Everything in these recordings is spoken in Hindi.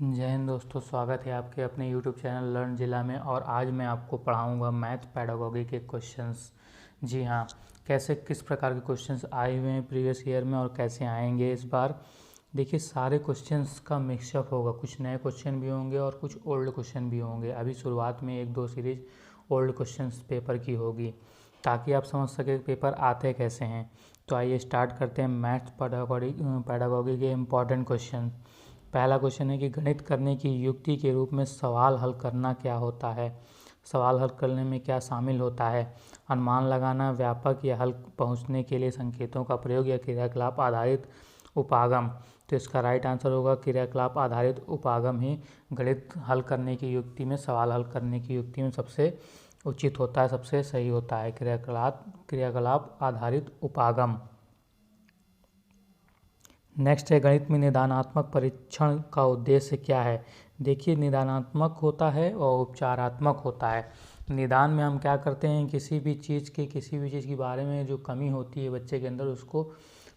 जय हिंद दोस्तों, स्वागत है आपके अपने YouTube चैनल लर्न जिला में। और आज मैं आपको पढ़ाऊंगा मैथ पैडागोगी के क्वेश्चंस। जी हाँ, कैसे किस प्रकार के क्वेश्चंस आए हुए हैं प्रीवियस ईयर में और कैसे आएंगे इस बार। देखिए, सारे क्वेश्चंस का मिक्सअप होगा, कुछ नए क्वेश्चन भी होंगे और कुछ ओल्ड क्वेश्चन भी होंगे। अभी शुरुआत में एक दो सीरीज ओल्ड क्वेश्चंस पेपर की होगी ताकि आप समझ सके पेपर आते कैसे हैं। तो आइए स्टार्ट करते हैं मैथ पैडागोगी के इम्पॉर्टेंट क्वेश्चन। पहला क्वेश्चन है कि गणित करने की युक्ति के रूप में सवाल हल करना क्या होता है। सवाल हल करने में क्या शामिल होता है। अनुमान लगाना, व्यापक या हल पहुंचने के लिए संकेतों का प्रयोग या क्रियाकलाप आधारित उपागम। तो इसका राइट आंसर होगा क्रियाकलाप आधारित उपागम ही गणित हल करने की युक्ति में, सवाल हल करने की युक्ति में सबसे उचित होता है, सबसे सही होता है क्रियाकलाप आधारित उपागम। नेक्स्ट है, गणित में निदानात्मक परीक्षण का उद्देश्य क्या है। देखिए, निदानात्मक होता है और उपचारात्मक होता है। निदान में हम क्या करते हैं, किसी भी चीज़ के बारे में जो कमी होती है बच्चे के अंदर उसको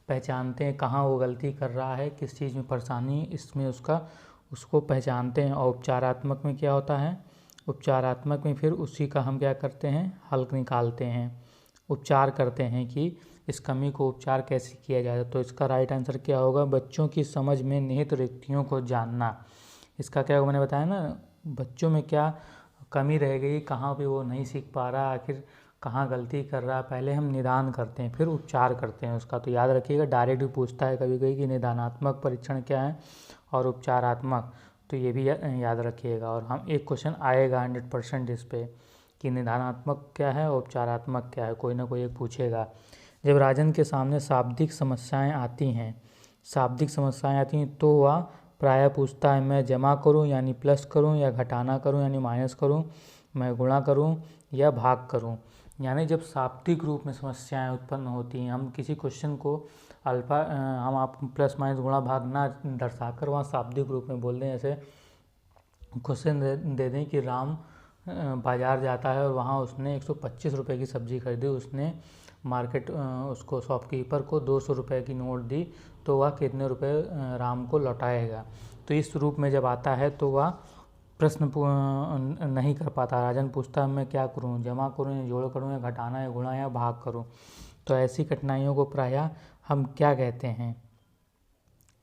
पहचानते हैं, कहाँ वो गलती कर रहा है, किस चीज़ में परेशानी इसमें उसको पहचानते हैं। और उपचारात्मक में क्या होता है, उपचारात्मक में फिर उसी का हम क्या करते हैं, हल निकालते हैं, उपचार करते हैं कि इस कमी को उपचार कैसे किया जाए। तो इसका राइट आंसर क्या होगा, बच्चों की समझ में निहित रिक्तियों को जानना। इसका क्या होगा, मैंने बताया ना, बच्चों में क्या कमी रह गई, कहाँ पे वो नहीं सीख पा रहा, आखिर कहाँ गलती कर रहा है, पहले हम निदान करते हैं फिर उपचार करते हैं उसका। तो याद रखिएगा, डायरेक्ट भी पूछता है कभी कभी कि निदानात्मक परीक्षण क्या है और उपचारात्मक, तो ये भी याद रखिएगा। और हम एक क्वेश्चन आएगा 100% इस पर कि निदानात्मक क्या है और उपचारात्मक क्या है, कोई ना कोई एक पूछेगा। जब राजन के सामने शाब्दिक समस्याएं आती हैं तो वह प्रायः पूछता है, मैं जमा करूं यानी प्लस करूं या घटाना करूं यानी माइनस करूं, मैं गुणा करूं या भाग करूं। यानी जब शाब्दिक रूप में समस्याएं उत्पन्न होती हैं, हम किसी क्वेश्चन को हम आप प्लस माइनस गुणा भाग ना दर्शाकर वहाँ शाब्दिक रूप में बोल दें। जैसे क्वेश्चन दे दें कि राम बाज़ार जाता है और वहाँ उसने 125 रुपये की सब्ज़ी खरीदी, उसने उसको शॉपकीपर को 200 रुपये की नोट दी, तो वह कितने रुपए राम को लौटाएगा। तो इस रूप में जब आता है तो वह प्रश्न नहीं कर पाता। राजन पूछता है, मैं क्या करूं, जमा करूं या जोड़ करूं या घटाना या गुणा या भाग करूं। तो ऐसी कठिनाइयों को प्रायः हम क्या कहते हैं,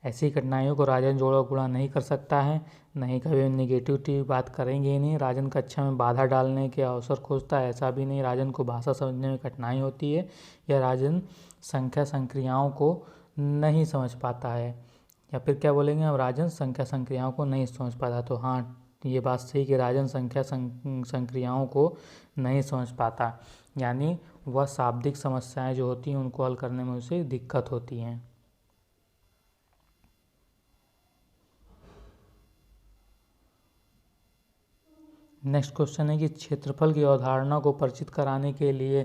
ऐसी कठिनाइयों को राजन जोड़ा गुणा नहीं कर सकता है, नहीं कभी निगेटिविटी बात करेंगे ही नहीं। राजन कक्षा में बाधा डालने के अवसर खोजता है, ऐसा भी नहीं। राजन को भाषा समझने में कठिनाई होती है, या राजन संख्या संक्रियाओं को नहीं समझ पाता है। या फिर क्या बोलेंगे हम, राजन संख्या संक्रियाओं को नहीं समझ पाता। तो हाँ, ये बात सही कि राजन संख्या संक्रियाओं को नहीं समझ पाता, यानी वह शाब्दिक समस्याएं जो होती हैं उनको हल करने में उसे दिक्कत होती हैं। नेक्स्ट क्वेश्चन है कि क्षेत्रफल की अवधारणा को परिचित कराने के लिए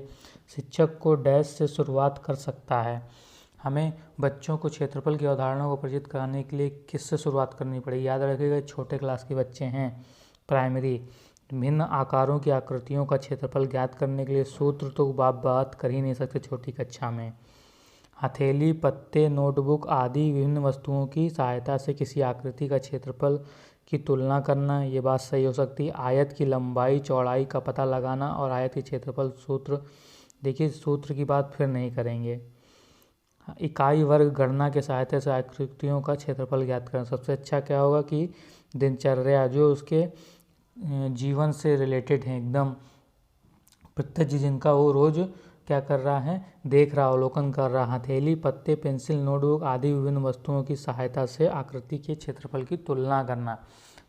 शिक्षक को डैश से शुरुआत कर सकता है। हमें बच्चों को क्षेत्रफल की अवधारणा को परिचित कराने के लिए किससे शुरुआत करनी पड़ेगी। याद रखिएगा, छोटे क्लास के बच्चे हैं, प्राइमरी, भिन्न आकारों की आकृतियों का क्षेत्रफल ज्ञात करने के लिए सूत्र तो बात कर ही नहीं सकते छोटी कक्षा में। हथेली, पत्ते, नोटबुक आदि विभिन्न वस्तुओं की सहायता से किसी आकृति का क्षेत्रफल की तुलना करना, ये बात सही हो सकती है। आयत की लंबाई चौड़ाई का पता लगाना और आयत के क्षेत्रफल सूत्र, देखिए सूत्र की बात फिर नहीं करेंगे। इकाई वर्ग गणना के सहायता से आकृतियों का क्षेत्रफल ज्ञात करना। सबसे अच्छा क्या होगा कि दिनचर्या जो उसके जीवन से रिलेटेड है, एकदम प्रत्यक्ष, जिनका वो रोज़ क्या कर रहा है, देख रहा, अवलोकन कर रहा। हथेली, पत्ते, पेंसिल, नोटबुक आदि विभिन्न वस्तुओं की सहायता से आकृति के क्षेत्रफल की तुलना करना।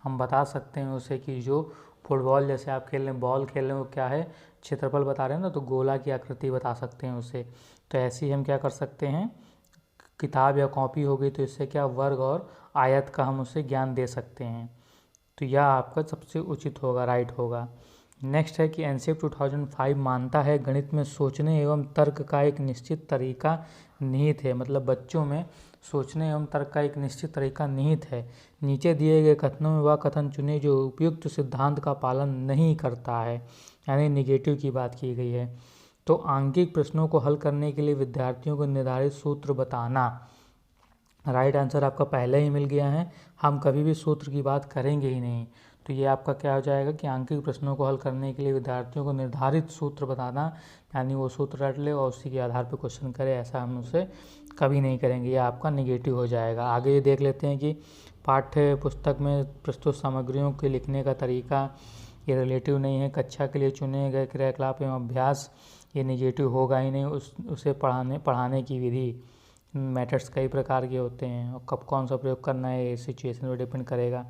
हम बता सकते हैं उसे कि जो फुटबॉल जैसे आप खेल रहे हैं, बॉल खेल रहे हैं, वो क्या है, क्षेत्रफल बता रहे हैं ना, तो गोला की आकृति बता सकते हैं उसे। तो ऐसे ही हम क्या कर सकते हैं, किताब या कॉपी हो गई तो इससे क्या वर्ग और आयत का हम उसे ज्ञान दे सकते हैं। तो यह आपका सबसे उचित होगा, राइट होगा। नेक्स्ट है कि एनसीएफ 2005 मानता है गणित में सोचने एवं तर्क का एक निश्चित तरीका निहित है। मतलब बच्चों में सोचने एवं तर्क का एक निश्चित तरीका निहित है। नीचे दिए गए कथनों में वह कथन चुने जो उपयुक्त सिद्धांत का पालन नहीं करता है, यानी निगेटिव की बात की गई है। तो आंकिक प्रश्नों को हल करने के लिए विद्यार्थियों को निर्धारित सूत्र बताना। राइट आंसर आपका पहले ही मिल गया है, हम कभी भी सूत्र की बात करेंगे ही नहीं। तो ये आपका क्या हो जाएगा कि आंकिक प्रश्नों को हल करने के लिए विद्यार्थियों को निर्धारित सूत्र बताना, यानी वो सूत्र रट ले और उसी के आधार पर क्वेश्चन करे, ऐसा हम उसे कभी नहीं करेंगे, ये आपका निगेटिव हो जाएगा। आगे ये देख लेते हैं कि पाठ्य पुस्तक में प्रस्तुत सामग्रियों के लिखने का तरीका, ये रिलेटिव नहीं है। कक्षा के लिए चुने गए क्रियाकलाप एवं अभ्यास, ये निगेटिव होगा ही नहीं। उसे पढ़ाने की विधि, मेथड्स कई प्रकार के होते हैं और कब कौन सा प्रयोग करना है, ये सिचुएशन पर डिपेंड करेगा।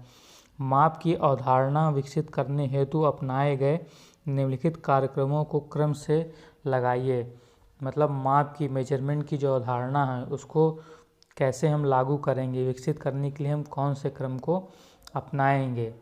माप की अवधारणा विकसित करने हेतु अपनाए गए निम्नलिखित कार्यक्रमों को क्रम से लगाइए। मतलब माप की, मेजरमेंट की जो अवधारणा है उसको कैसे हम लागू करेंगे, विकसित करने के लिए हम कौन से क्रम को अपनाएंगे।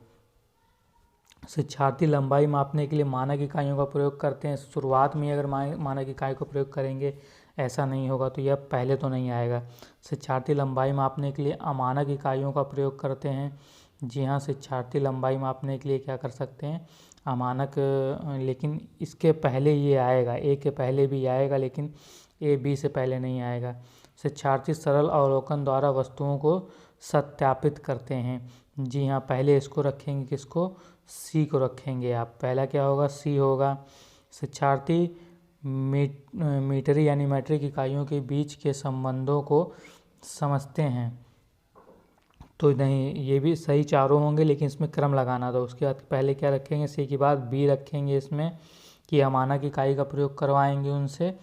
शिक्षार्थी लंबाई मापने के लिए मानक इकाइयों का प्रयोग करते हैं। शुरुआत में अगर मानक इकाई को प्रयोग करेंगे ऐसा नहीं होगा तो यह पहले तो नहीं आएगा। शिक्षार्थी लंबाई मापने के लिए अमानक इकाइयों का प्रयोग करते हैं। जी हाँ, शिक्षार्थी लंबाई मापने के लिए क्या कर सकते हैं, अमानक, लेकिन इसके पहले ये आएगा, ए के पहले भी आएगा लेकिन ए बी से पहले नहीं आएगा। शिक्षार्थी सरल अवलोकन द्वारा वस्तुओं को सत्यापित करते हैं। जी हाँ, पहले इसको रखेंगे, किसको, सी को रखेंगे आप। पहला क्या होगा, सी होगा। शिक्षार्थी मीटरी यानी मैट्रिक इकाइयों के बीच के संबंधों को समझते हैं। तो नहीं, ये भी सही चारों होंगे लेकिन इसमें क्रम लगाना। तो उसके बाद पहले क्या रखेंगे, सी के बाद बी रखेंगे इसमें कि अमानक इकाई का प्रयोग करवाएंगे उनसे।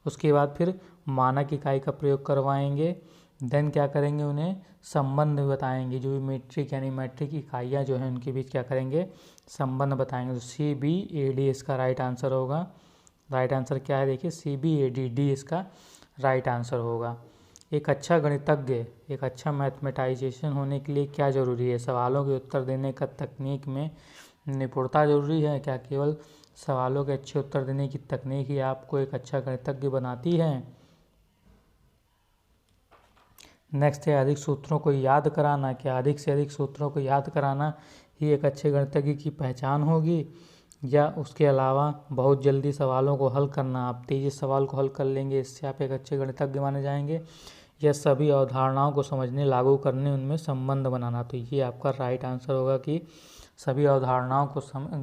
उसके बाद फिर मानक इकाई का प्रयोग करवाएंगे। देन क्या करेंगे, उन्हें संबंध बताएंगे, जो भी मीट्रिक यानी मैट्रिक इकाइयाँ जो हैं उनके बीच क्या करेंगे, संबंध बताएंगे। तो सी बी ए डी इसका राइट आंसर होगा। राइट आंसर क्या है, देखिए C B A D, D इसका राइट आंसर होगा। एक अच्छा गणितज्ञ, एक अच्छा मैथमेटाइजेशन होने के लिए क्या ज़रूरी है, सवालों के उत्तर देने का तकनीक में निपुणता जरूरी है। क्या केवल सवालों के अच्छे उत्तर देने की तकनीक ही आपको एक अच्छा गणितज्ञ बनाती है। नेक्स्ट है अधिक सूत्रों को याद कराना। क्या अधिक से अधिक सूत्रों को याद कराना ही एक अच्छे गणितज्ञ की पहचान होगी, या उसके अलावा बहुत जल्दी सवालों को हल करना, आप तेज़ी सवाल को हल कर लेंगे इससे आप एक अच्छे गणितज्ञ माने जाएंगे, या सभी अवधारणाओं को समझने, लागू करने, उनमें संबंध बनाना। तो ये आपका राइट आंसर होगा कि सभी अवधारणाओं को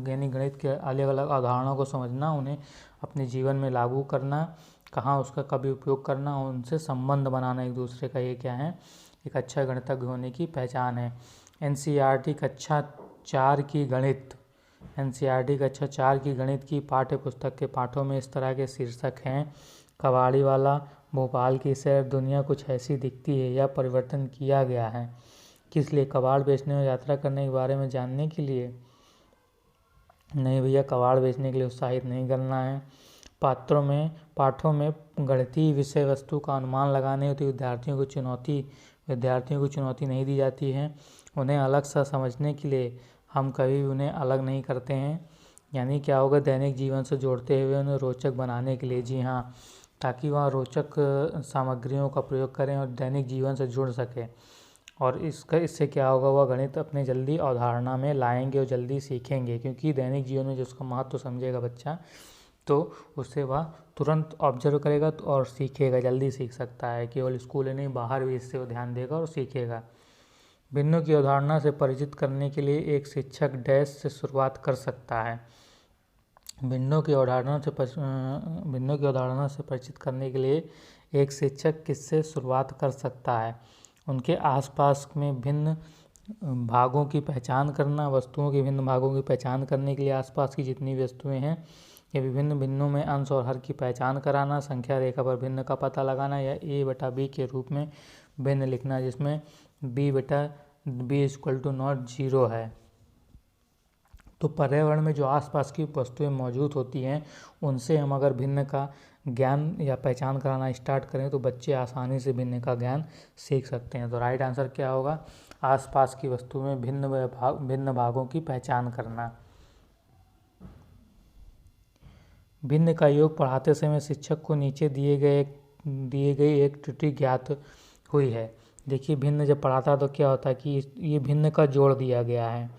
यानी गणित के अलग अलग अवधारणाओं को समझना, उन्हें अपने जीवन में लागू करना, कहाँ उसका कभी उपयोग करना, उनसे संबंध बनाना एक दूसरे का, ये क्या है, एक अच्छा गणितज्ञ होने की पहचान है। एनसीईआरटी कक्षा 4 की गणित, एनसीईआरटी कक्षा 4 की गणित की पाठ्य पुस्तक के पाठों में इस तरह के शीर्षक हैं। कबाड़ी वाला, भोपाल की सैर, दुनिया कुछ ऐसी दिखती है, या परिवर्तन किया गया है। किस लिए, कबाड़ बेचने और यात्रा करने के बारे में जानने के लिए? नहीं भैया, कबाड़ बेचने के लिए उत्साहित नहीं करना है। पाठों में गणितीय विषय वस्तु का अनुमान लगाने हेतु विद्यार्थियों को चुनौती नहीं दी जाती है। उन्हें अलग सा समझने के लिए हम कभी भी उन्हें अलग नहीं करते हैं। यानी क्या होगा, दैनिक जीवन से जोड़ते हुए उन्हें रोचक बनाने के लिए। जी हाँ, ताकि वह रोचक सामग्रियों का प्रयोग करें और दैनिक जीवन से जुड़ सके। और इससे क्या होगा, वह गणित अपने जल्दी अवधारणा में लाएंगे और जल्दी सीखेंगे, क्योंकि दैनिक जीवन में जो उसका महत्व समझेगा बच्चा, तो उससे वह तुरंत ऑब्जर्व करेगा और सीखेगा, जल्दी सीख सकता है। केवल स्कूल ही नहीं, बाहर भी इससे वो ध्यान देगा और सीखेगा। भिन्नों की अवधारणा से परिचित करने के लिए एक शिक्षक डैश से शुरुआत कर सकता है। भिन्नों की अवधारणा से परिचित करने के लिए एक शिक्षक किससे शुरुआत कर सकता है? उनके आसपास में भिन्न भागों की पहचान करना, वस्तुओं के भिन्न भागों की पहचान करने के लिए आसपास की जितनी भी वस्तुएं हैं, या विभिन्न भिन्नों में अंश और हर की पहचान कराना, संख्या रेखा पर भिन्न का पता लगाना, या a/b के रूप में भिन्न लिखना, जिसमें b = नॉट 0 है। तो पर्यावरण में जो आसपास की वस्तुएं मौजूद होती हैं, उनसे हम अगर भिन्न का ज्ञान या पहचान कराना स्टार्ट करें तो बच्चे आसानी से भिन्न का ज्ञान सीख सकते हैं। तो राइट आंसर क्या होगा, आसपास की वस्तु में भिन्न भागों की पहचान करना। भिन्न का योग पढ़ाते समय शिक्षक को नीचे दिए गई एक त्रुटि ज्ञात हुई है। देखिए, भिन्न जब पढ़ाता तो क्या होता है कि ये भिन्न का जोड़ दिया गया है।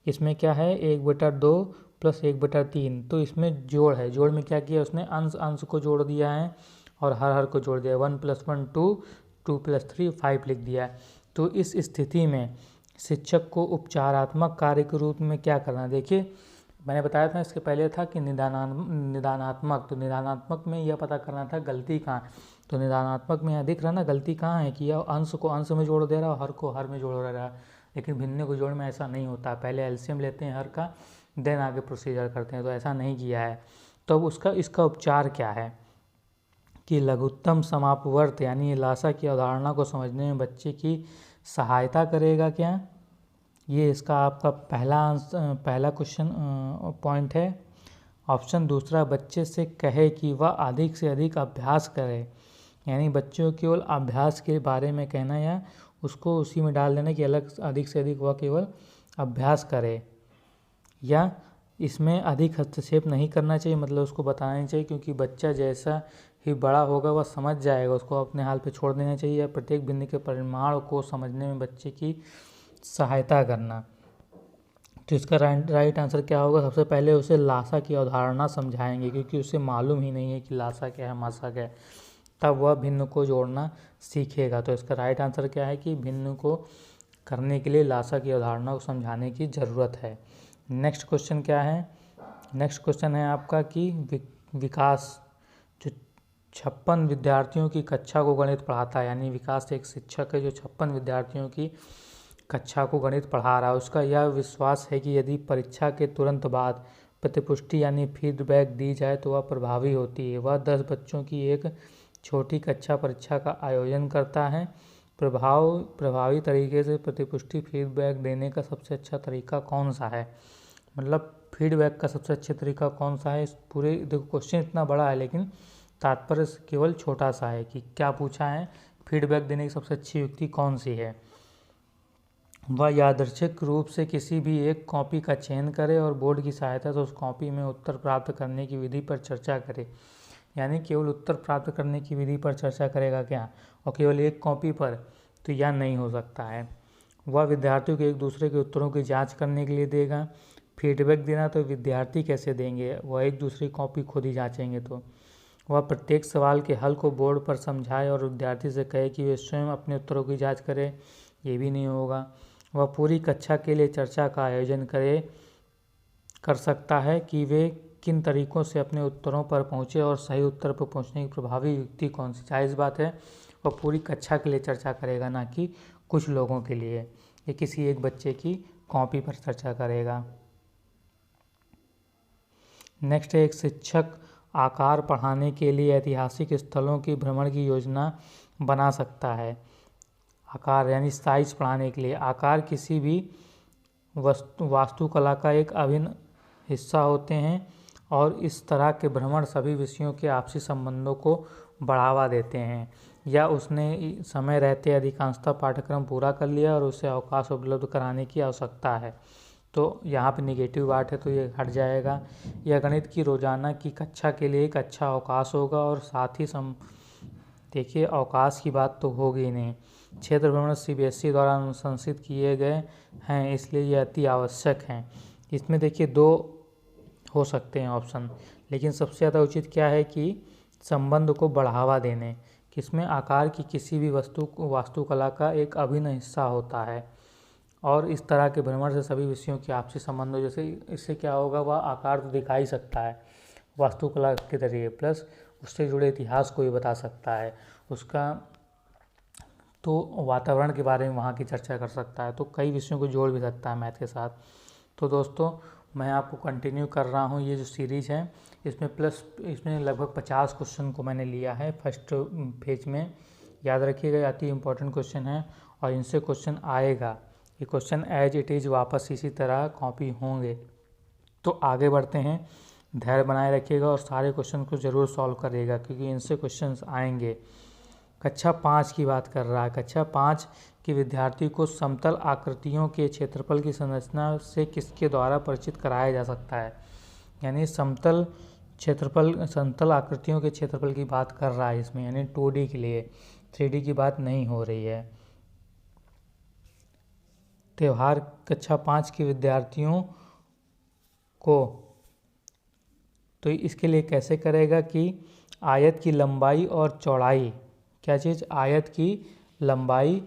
इसमें क्या है, 1/2 + 1/3, तो इसमें जोड़ है। जोड़ में क्या किया उसने, अंश को जोड़ दिया है और हर को जोड़ दिया। 1 + 1 2, 2 + 3 5 लिख दिया है। तो इस स्थिति में शिक्षक को उपचारात्मक कार्य के रूप में क्या करना है? देखिए मैंने बताया था इसके पहले था कि निदानात्मक, तो निदानात्मक में यह पता करना था गलती कहाँ है। तो निदानात्मक में यहाँ दिख रहा ना गलती कहाँ है कि यह अंश को अंश में जोड़ दे रहा है, हर को हर में जोड़ रहा है, लेकिन भिन्न को जोड़ में ऐसा नहीं होता। पहले एलसीएम लेते हैं हर का, देन आगे प्रोसीजर करते हैं, तो ऐसा नहीं किया है। तो अब इसका उपचार क्या है कि लघुत्तम समापवर्त यानी लासा की अवधारणा को समझने में बच्चे की सहायता करेगा क्या? ये इसका आपका पहला क्वेश्चन पॉइंट है। ऑप्शन दूसरा, बच्चे से कहे कि वह अधिक से अधिक अभ्यास करे, यानी बच्चों को केवल अभ्यास के बारे में कहना या उसको उसी में डाल देना कि अधिक से अधिक वह केवल अभ्यास करे। या इसमें अधिक हस्तक्षेप नहीं करना चाहिए, मतलब उसको बताना नहीं चाहिए, क्योंकि बच्चा जैसा ही बड़ा होगा वह समझ जाएगा, उसको अपने हाल पे छोड़ देना चाहिए। या प्रत्येक बिंदु के परिमाण को समझने में बच्चे की सहायता करना। तो इसका राइट आंसर क्या होगा? सबसे पहले उसे लासा की अवधारणा समझाएंगे, क्योंकि उसे मालूम ही नहीं है कि लासा क्या है, मासा क्या है, तब वह भिन्न को जोड़ना सीखेगा। तो इसका राइट आंसर क्या है कि भिन्न को करने के लिए लासा की अवधारणा को समझाने की ज़रूरत है। नेक्स्ट क्वेश्चन क्या है? नेक्स्ट क्वेश्चन है आपका कि विकास जो 56 विद्यार्थियों की कक्षा को गणित पढ़ाता है, यानी विकास एक शिक्षक है जो 56 विद्यार्थियों की कक्षा को गणित पढ़ा रहा है। उसका यह विश्वास है कि यदि परीक्षा के तुरंत बाद प्रतिपुष्टि यानी फीडबैक दी जाए तो वह प्रभावी होती है। वह 10 बच्चों की एक छोटी कक्षा परीक्षा का आयोजन करता है। प्रभावी तरीके से प्रतिपुष्टि फीडबैक देने का सबसे अच्छा तरीका कौन सा है? मतलब फीडबैक का सबसे अच्छा तरीका कौन सा है? इस पूरे देखो क्वेश्चन इतना बड़ा है लेकिन तात्पर्य केवल छोटा सा है कि क्या पूछा है, फीडबैक देने की सबसे अच्छी युक्ति कौन सी है। वह यादृच्छिक रूप से किसी भी एक कॉपी का चयन करे और बोर्ड की सहायता से उस कॉपी में उत्तर प्राप्त करने की विधि पर चर्चा करे। यानी केवल उत्तर प्राप्त करने की विधि पर चर्चा करेगा क्या, और केवल एक कॉपी पर? तो यह नहीं हो सकता है। वह विद्यार्थियों को एक दूसरे के उत्तरों की जांच करने के लिए देगा। फीडबैक देना तो विद्यार्थी कैसे देंगे, वह एक दूसरी कॉपी खुद ही जाँचेंगे। तो वह प्रत्येक सवाल के हल को बोर्ड पर समझाए और विद्यार्थी से कहे कि वे स्वयं अपने उत्तरों की जाँच करे, ये भी नहीं होगा। वह पूरी कक्षा के लिए चर्चा का आयोजन कर सकता है कि वे किन तरीकों से अपने उत्तरों पर पहुँचे और सही उत्तर पर पहुँचने की प्रभावी युक्ति कौन सी। जायज़ बात है, वह पूरी कक्षा के लिए चर्चा करेगा, ना कि कुछ लोगों के लिए या किसी एक बच्चे की कॉपी पर चर्चा करेगा। नेक्स्ट है, एक शिक्षक आकार पढ़ाने के लिए ऐतिहासिक स्थलों की भ्रमण की योजना बना सकता है। आकार यानी साइज पढ़ाने के लिए। आकार किसी भी वास्तुकला का एक अभिन्न हिस्सा होते हैं और इस तरह के भ्रमण सभी विषयों के आपसी संबंधों को बढ़ावा देते हैं। या उसने समय रहते अधिकांशतः पाठ्यक्रम पूरा कर लिया और उसे अवकाश उपलब्ध कराने की आवश्यकता है। तो यहाँ पे निगेटिव बात है तो ये हट जाएगा। यह गणित की रोजाना की कक्षा के लिए एक अच्छा अवकाश होगा और साथ ही देखिए अवकाश की बात तो होगी नहीं। क्षेत्र भ्रमण CBSE द्वारा अनुशंसित किए गए हैं, इसलिए ये अति आवश्यक हैं। इसमें देखिए 2 हो सकते हैं ऑप्शन, लेकिन सबसे ज़्यादा उचित क्या है कि संबंध को बढ़ावा देने, किसमें आकार की किसी भी वास्तुकला का एक अभिन्न हिस्सा होता है और इस तरह के भ्रमण से सभी विषयों के आपसी संबंधों, जैसे इससे क्या होगा, वह आकार तो दिखा ही सकता है वास्तुकला के जरिए, प्लस उससे जुड़े इतिहास को भी बता सकता है, उसका तो वातावरण के बारे में वहाँ की चर्चा कर सकता है, तो कई विषयों को जोड़ भी सकता है मैथ के साथ। तो दोस्तों मैं आपको कंटिन्यू कर रहा हूँ ये जो सीरीज़ है, इसमें लगभग 50 क्वेश्चन को मैंने लिया है फर्स्ट पेज में। याद रखिएगा अति इम्पोर्टेंट क्वेश्चन है और इनसे क्वेश्चन आएगा, ये क्वेश्चन एज इट इज़ वापस इसी तरह कॉपी होंगे। तो आगे बढ़ते हैं, धैर्य बनाए रखिएगा और सारे क्वेश्चन को ज़रूर सॉल्व करिएगा क्योंकि इनसे क्वेश्चंस आएंगे। कक्षा 5 की बात कर रहा है। कक्षा 5 के विद्यार्थी को समतल आकृतियों के क्षेत्रफल की संरचना से किसके द्वारा परिचित कराया जा सकता है? यानी समतल आकृतियों के क्षेत्रफल की बात कर रहा है इसमें, यानी 2D के लिए, 3D की बात नहीं हो रही है। त्यौहार कक्षा 5 के विद्यार्थियों को तो इसके लिए कैसे करेगा कि आयत की लंबाई और चौड़ाई क्या चीज़? आयत की लंबाई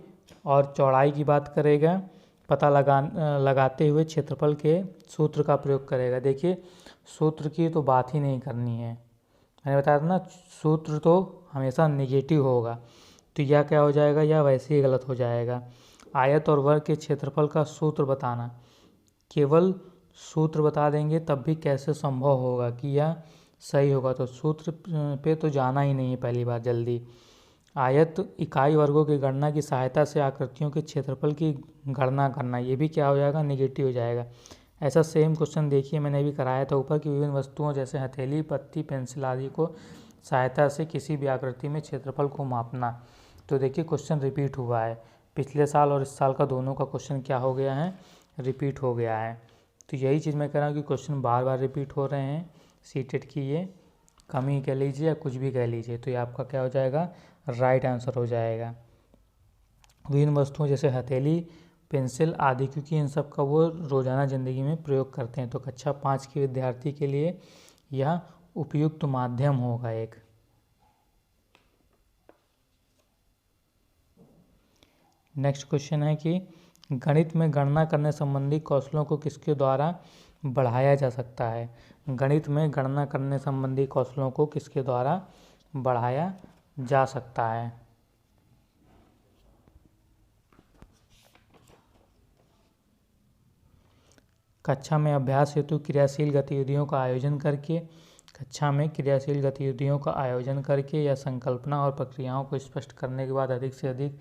और चौड़ाई की बात करेगा, पता लगाते हुए क्षेत्रफल के सूत्र का प्रयोग करेगा। देखिए सूत्र की तो बात ही नहीं करनी है, मैंने बताया था ना, सूत्र तो हमेशा नेगेटिव होगा, तो यह क्या हो जाएगा? यह वैसे ही गलत हो जाएगा। आयत और वर्ग के क्षेत्रफल का सूत्र बताना, केवल सूत्र बता देंगे तब भी कैसे संभव होगा कि यह सही होगा? तो सूत्र पे तो जाना ही नहीं है पहली बार जल्दी। आयत इकाई वर्गों की गणना की सहायता से आकृतियों के क्षेत्रफल की गणना करना, ये भी क्या हो जाएगा? नेगेटिव हो जाएगा। ऐसा सेम क्वेश्चन देखिए मैंने भी कराया था ऊपर की विभिन्न वस्तुओं जैसे हथेली, पत्ती, पेंसिल आदि को सहायता से किसी भी आकृति में क्षेत्रफल को मापना। तो देखिए क्वेश्चन रिपीट हुआ है, पिछले साल और इस साल का दोनों का क्वेश्चन क्या हो गया है? रिपीट हो गया है। तो यही चीज़ मैं कह रहा हूँ कि क्वेश्चन बार बार रिपीट हो रहे हैं। सीटेट की ये कमी कह लीजिए या कुछ भी कह लीजिए, तो ये आपका क्या हो जाएगा? राइट आंसर हो जाएगा। विभिन्न वस्तुओं जैसे हथेली, पेंसिल आदि, क्योंकि इन सब का वो रोज़ाना ज़िंदगी में प्रयोग करते हैं, तो कक्षा 5 के विद्यार्थी के लिए यह उपयुक्त माध्यम होगा एक। नेक्स्ट क्वेश्चन है कि गणित में गणना करने संबंधी कौशलों को किसके द्वारा बढ़ाया जा सकता है? गणित में गणना करने संबंधी कौशलों को किसके द्वारा बढ़ाया जा सकता है? कक्षा में अभ्यास हेतु क्रियाशील गतिविधियों का आयोजन करके, कक्षा में क्रियाशील गतिविधियों का आयोजन करके या संकल्पना और प्रक्रियाओं को स्पष्ट करने के बाद अधिक से अधिक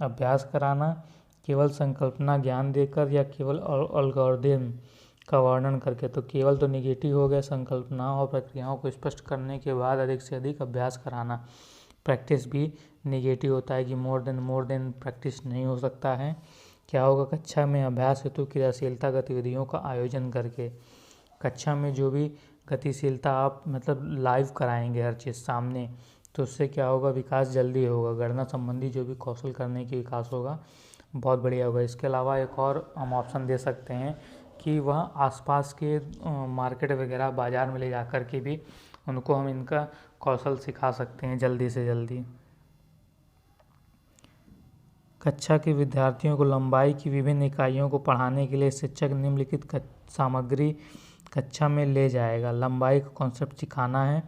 अभ्यास कराना, केवल संकल्पना ज्ञान देकर या केवल एल्गोरिथम का वर्णन करके। तो केवल तो निगेटिव हो गया, संकल्पनाओं और प्रक्रियाओं को स्पष्ट करने के बाद अधिक से अधिक अभ्यास कराना। प्रैक्टिस भी निगेटिव होता है कि मोर देन प्रैक्टिस नहीं हो सकता है। क्या होगा? कक्षा में अभ्यास हेतु क्रियाशीलता गतिविधियों का आयोजन करके। कक्षा में जो भी गतिशीलता आप मतलब लाइव कराएंगे हर चीज़ सामने, तो उससे क्या होगा? विकास जल्दी होगा, गणना संबंधी जो भी कौशल करने की विकास होगा बहुत बढ़िया होगा। इसके अलावा एक और हम ऑप्शन दे सकते हैं कि वह आसपास के मार्केट वगैरह बाज़ार में ले जा कर के भी उनको हम इनका कौशल सिखा सकते हैं जल्दी से जल्दी। कक्षा के विद्यार्थियों को लंबाई की विभिन्न इकाइयों को पढ़ाने के लिए शिक्षक निम्नलिखित सामग्री कक्षा में ले जाएगा। लंबाई का कॉन्सेप्ट सिखाना है।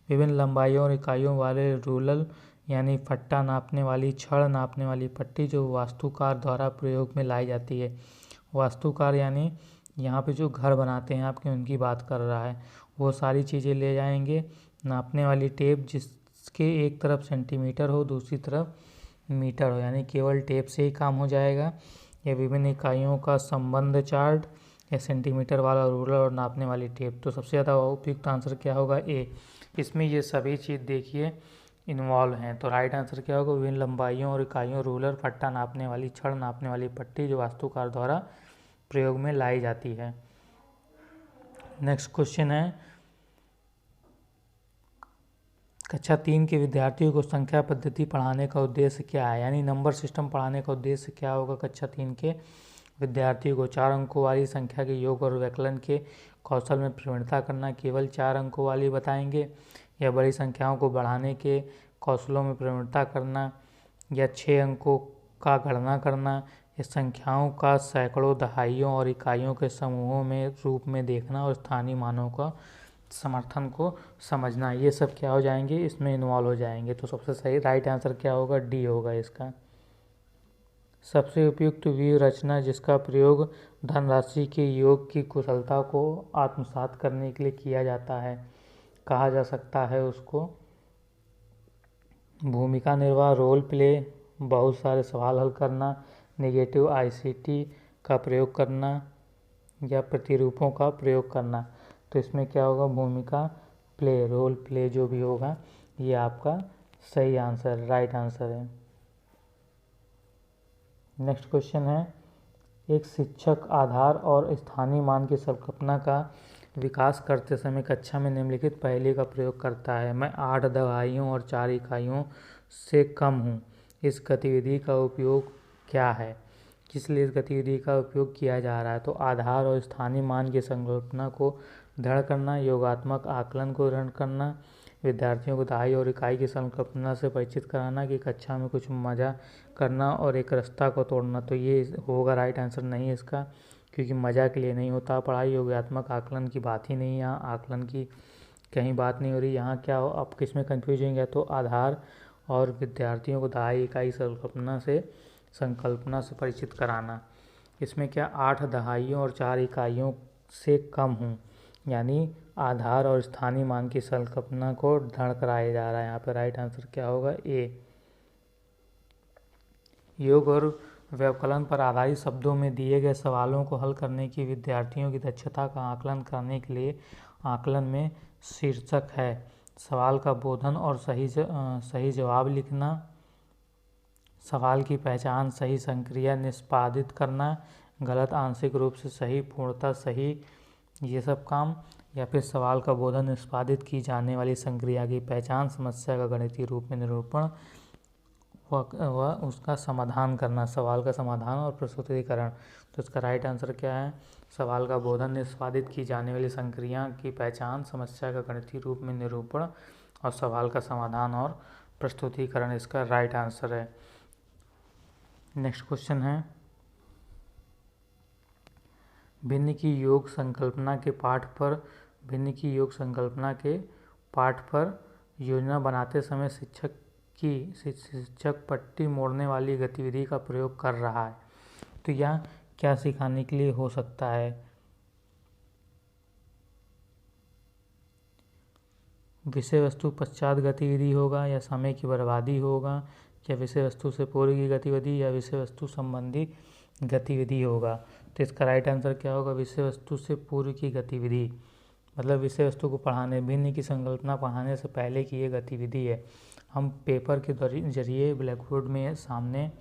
विभिन्न लंबाइयों और इकाइयों वाले रूलर यानी फट्टा नापने वाली, छड़ नापने वाली पट्टी जो वास्तुकार द्वारा प्रयोग में लाई जाती है। वास्तुकार यानी यहाँ पे जो घर बनाते हैं आपके, उनकी बात कर रहा है। वो सारी चीज़ें ले जाएंगे। नापने वाली टेप जिसके एक तरफ सेंटीमीटर हो, दूसरी तरफ मीटर हो, यानी केवल टेप से ही काम हो जाएगा। या विभिन्न इकाइयों का संबंध चार्ट, या सेंटीमीटर वाला रूलर और नापने वाली टेप। तो सबसे ज़्यादा उपयुक्त आंसर क्या होगा? ए। इसमें ये सभी चीज़ देखिए इन्वॉल्व हैं, तो राइट आंसर क्या होगा? विभिन्न लंबाइयों और इकाइयों, रूलर, फट्टा नापने वाली, छड़ नापने वाली पट्टी जो वास्तुकार द्वारा प्रयोग में लाई जाती है। नेक्स्ट क्वेश्चन है, कक्षा 3 के विद्यार्थियों को संख्या पद्धति पढ़ाने का उद्देश्य क्या है? यानी नंबर सिस्टम पढ़ाने का उद्देश्य क्या होगा? कक्षा 3 के विद्यार्थियों को 4 अंकों वाली संख्या के योग और व्यकलन के कौशल में प्रवीणता करना, केवल 4 अंकों वाली बताएंगे, या बड़ी संख्याओं को बढ़ाने के कौशलों में प्रवीणता करना, या 6 अंकों का गणना करना, या संख्याओं का सैकड़ों, दहाइयों और इकाइयों के समूहों में रूप में देखना और स्थानीय मानों का समर्थन को समझना। ये सब क्या हो जाएंगे? इसमें इन्वॉल्व हो जाएंगे। तो सबसे सही राइट आंसर क्या होगा? डी होगा इसका। सबसे उपयुक्त व्यूह रचना जिसका प्रयोग धनराशि के योग की कुशलता को आत्मसात करने के लिए किया जाता है, कहा जा सकता है उसको भूमिका निर्वाह, रोल प्ले, बहुत सारे सवाल हल करना, नेगेटिव आईसीटी का प्रयोग करना, या प्रतिरूपों का प्रयोग करना। तो इसमें क्या होगा? भूमिका प्ले, रोल प्ले जो भी होगा, ये आपका सही आंसर, राइट आंसर है। नेक्स्ट क्वेश्चन है, एक शिक्षक आधार और स्थानीय मान की संकल्पना का विकास करते समय कक्षा में निम्नलिखित पहले का प्रयोग करता है। मैं 8 दहाइयों और 4 इकाइयों से कम हूँ। इस गतिविधि का उपयोग क्या है? किस लिए इस गतिविधि का उपयोग किया जा रहा है? तो आधार और स्थानीय मान की संकल्पना को दृढ़ करना, योगात्मक आकलन को दृढ़ करना, विद्यार्थियों को दहाई और इकाई की संकल्पना से परिचित कराना कि कक्षा में कुछ मज़ा करना और एक रास्ता को तोड़ना। तो ये होगा राइट आंसर नहीं इसका, क्योंकि मज़ा के लिए नहीं होता पढ़ाई। योगात्मक आकलन की बात ही नहीं, यहाँ आकलन की कहीं बात नहीं हो रही। यहाँ क्या हो, अब किस में कन्फ्यूज होंगे, तो आधार और विद्यार्थियों को दहाई इकाई संकल्पना से परिचित कराना। इसमें क्या 8 दहाइयों और 4 इकाइयों से कम हों, यानी आधार और स्थानीय मान की संकल्पना को दृढ़ कराया जा रहा है। यहाँ पे राइट आंसर क्या होगा, ए। योग और व्यवकलन पर आधारित शब्दों में दिए गए सवालों को हल करने की विद्यार्थियों की दक्षता का आकलन करने के लिए आकलन में शीर्षक है सवाल का बोधन और सही जवाब लिखना, सवाल की पहचान, सही संक्रिया निष्पादित करना, गलत आंशिक रूप से सही, पूर्णतः सही, ये सब काम, या फिर सवाल का बोधन, निष्पादित की जाने वाली संक्रिया की पहचान, समस्या का गणितीय रूप में निरूपण व उसका समाधान करना, सवाल का समाधान और प्रस्तुतिकरण। तो इसका राइट आंसर क्या है, सवाल का बोधन, निष्पादित की जाने वाली संक्रिया की पहचान, समस्या का गणितीय रूप में निरूपण और सवाल का समाधान और प्रस्तुतिकरण इसका राइट आंसर है। नेक्स्ट क्वेश्चन है, भिन्न की योग संकल्पना के पाठ पर योजना बनाते समय शिक्षक पट्टी मोड़ने वाली गतिविधि का प्रयोग कर रहा है। तो यह क्या सिखाने के लिए हो सकता है, विषय वस्तु पश्चात गतिविधि होगा या समय की बर्बादी होगा, या विषय वस्तु से पूर्व की गतिविधि या विषय वस्तु संबंधी गतिविधि होगा। तो इसका राइट आंसर क्या होगा, विषय वस्तु से पूर्व की गतिविधि, मतलब विषय वस्तु को पढ़ाने, भिन्न की संकल्पना पढ़ाने से पहले की ये गतिविधि है। हम पेपर के जरिए ब्लैक बोर्ड में सामने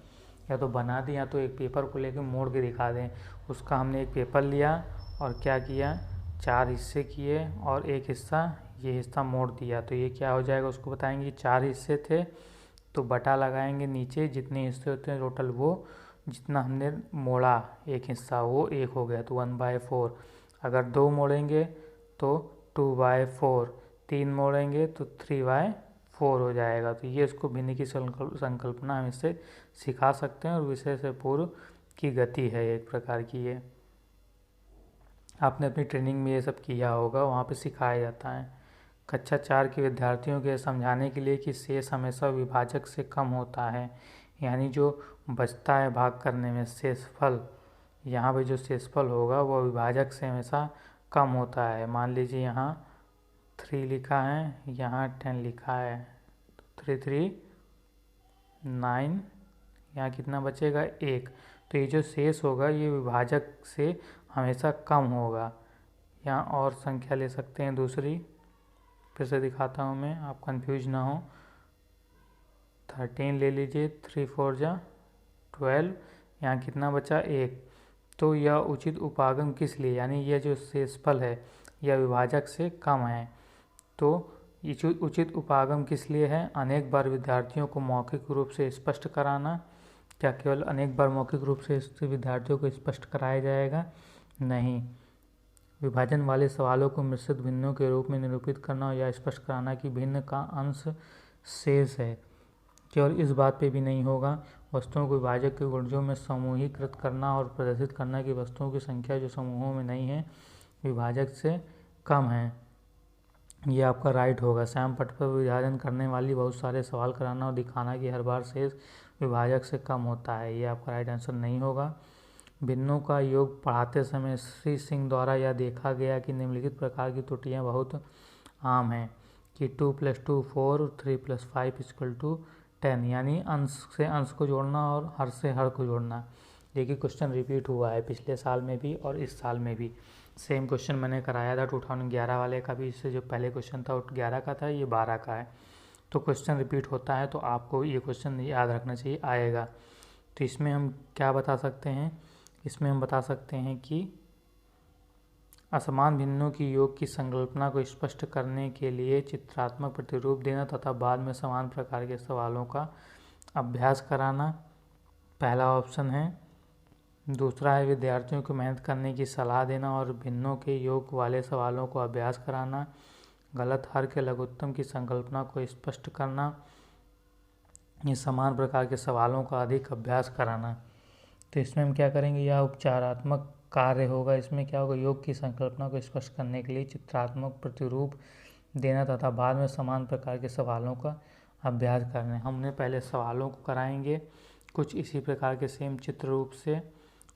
या तो बना दें या तो एक पेपर को लेकर मोड़ के दिखा दें। उसका हमने एक पेपर लिया और क्या किया, 4 हिस्से किए और एक हिस्सा ये हिस्सा मोड़ दिया। तो ये क्या हो जाएगा, उसको बताएंगे 4 हिस्से थे तो बटा लगाएंगे नीचे, जितने हिस्से होते हैं टोटल वो जितना हमने मोड़ा एक हिस्सा वो 1 हो गया, तो 1/4। अगर 2 मोड़ेंगे तो 2/4, 3 मोड़ेंगे तो 3/4 हो जाएगा। तो ये इसको भिन्न की संकल्पना हम इससे सिखा सकते हैं और विषय से पूर्व की गति है एक प्रकार की। ये आपने अपनी ट्रेनिंग में ये सब किया होगा, वहाँ पे सिखाया जाता है। कक्षा 4 के विद्यार्थियों के समझाने के लिए कि शेष हमेशा विभाजक से कम होता है, यानी जो बचता है भाग करने में शेषफल, यहाँ पे जो शेषफल होगा वो विभाजक से हमेशा कम होता है। मान लीजिए यहाँ 3 लिखा है, यहाँ 10 लिखा है, 3 3 9, यहाँ कितना बचेगा 1। तो ये जो शेष होगा ये विभाजक से हमेशा कम होगा। यहाँ और संख्या ले सकते हैं दूसरी, फिर से दिखाता हूँ मैं, आप कंफ्यूज ना हो। 13 ले लीजिए, 3 4 जा 12, यहाँ कितना बचा 1। तो यह उचित उपागम किस लिए, यानी यह जो शेषफल है यह विभाजक से कम है। तो ये उचित उपागम किस लिए है, अनेक बार विद्यार्थियों को मौखिक रूप से स्पष्ट कराना। क्या केवल अनेक बार मौखिक रूप से विद्यार्थियों को स्पष्ट कराया जाएगा, नहीं। विभाजन वाले सवालों को मिश्रित भिन्नों के रूप में निरूपित करना या स्पष्ट कराना कि भिन्न का अंश शेष है। केवल इस बात पे भी नहीं होगा, वस्तुओं को विभाजक के गुणजों में समूहीकृत करना और प्रदर्शित करना कि वस्तुओं की संख्या जो समूहों में नहीं है विभाजक से कम है। ये आपका राइट होगा। श्याम पट पर विभाजन करने वाली बहुत सारे सवाल कराना और दिखाना कि हर बार शेष विभाजक से कम होता है, ये आपका राइट आंसर नहीं होगा। भिन्नों का योग पढ़ाते समय श्री सिंह द्वारा यह देखा गया कि निम्नलिखित प्रकार की त्रुटियां बहुत आम हैं कि 2 + 2 4, 3 + 5 = 10, यानी अंश से अंश को जोड़ना और हर से हर को जोड़ना। देखिए क्वेश्चन रिपीट हुआ है पिछले साल में भी और इस साल में भी। सेम क्वेश्चन मैंने कराया था 2011 वाले का भी, इससे जो पहले क्वेश्चन था वो 11 का था, ये 12 का है। तो क्वेश्चन रिपीट होता है तो आपको ये क्वेश्चन याद रखना चाहिए, आएगा। तो इसमें हम क्या बता सकते हैं, इसमें हम बता सकते हैं कि असमान भिन्नों की योग की संकल्पना को स्पष्ट करने के लिए चित्रात्मक प्रतिरूप देना तथा बाद में समान प्रकार के सवालों का अभ्यास कराना, पहला ऑप्शन है। दूसरा है विद्यार्थियों को मेहनत करने की सलाह देना और भिन्नों के योग वाले सवालों को अभ्यास कराना, गलत, हर के लघुत्तम की संकल्पना को स्पष्ट करना, ये समान प्रकार के सवालों का अधिक अभ्यास कराना। तो इसमें हम क्या करेंगे, यह उपचारात्मक कार्य होगा। इसमें क्या होगा, योग की संकल्पना को स्पष्ट करने के लिए चित्रात्मक प्रतिरूप देना तथा बाद में समान प्रकार के सवालों का अभ्यास करना। हमने पहले सवालों को कराएंगे कुछ इसी प्रकार के सेम चित्र रूप से,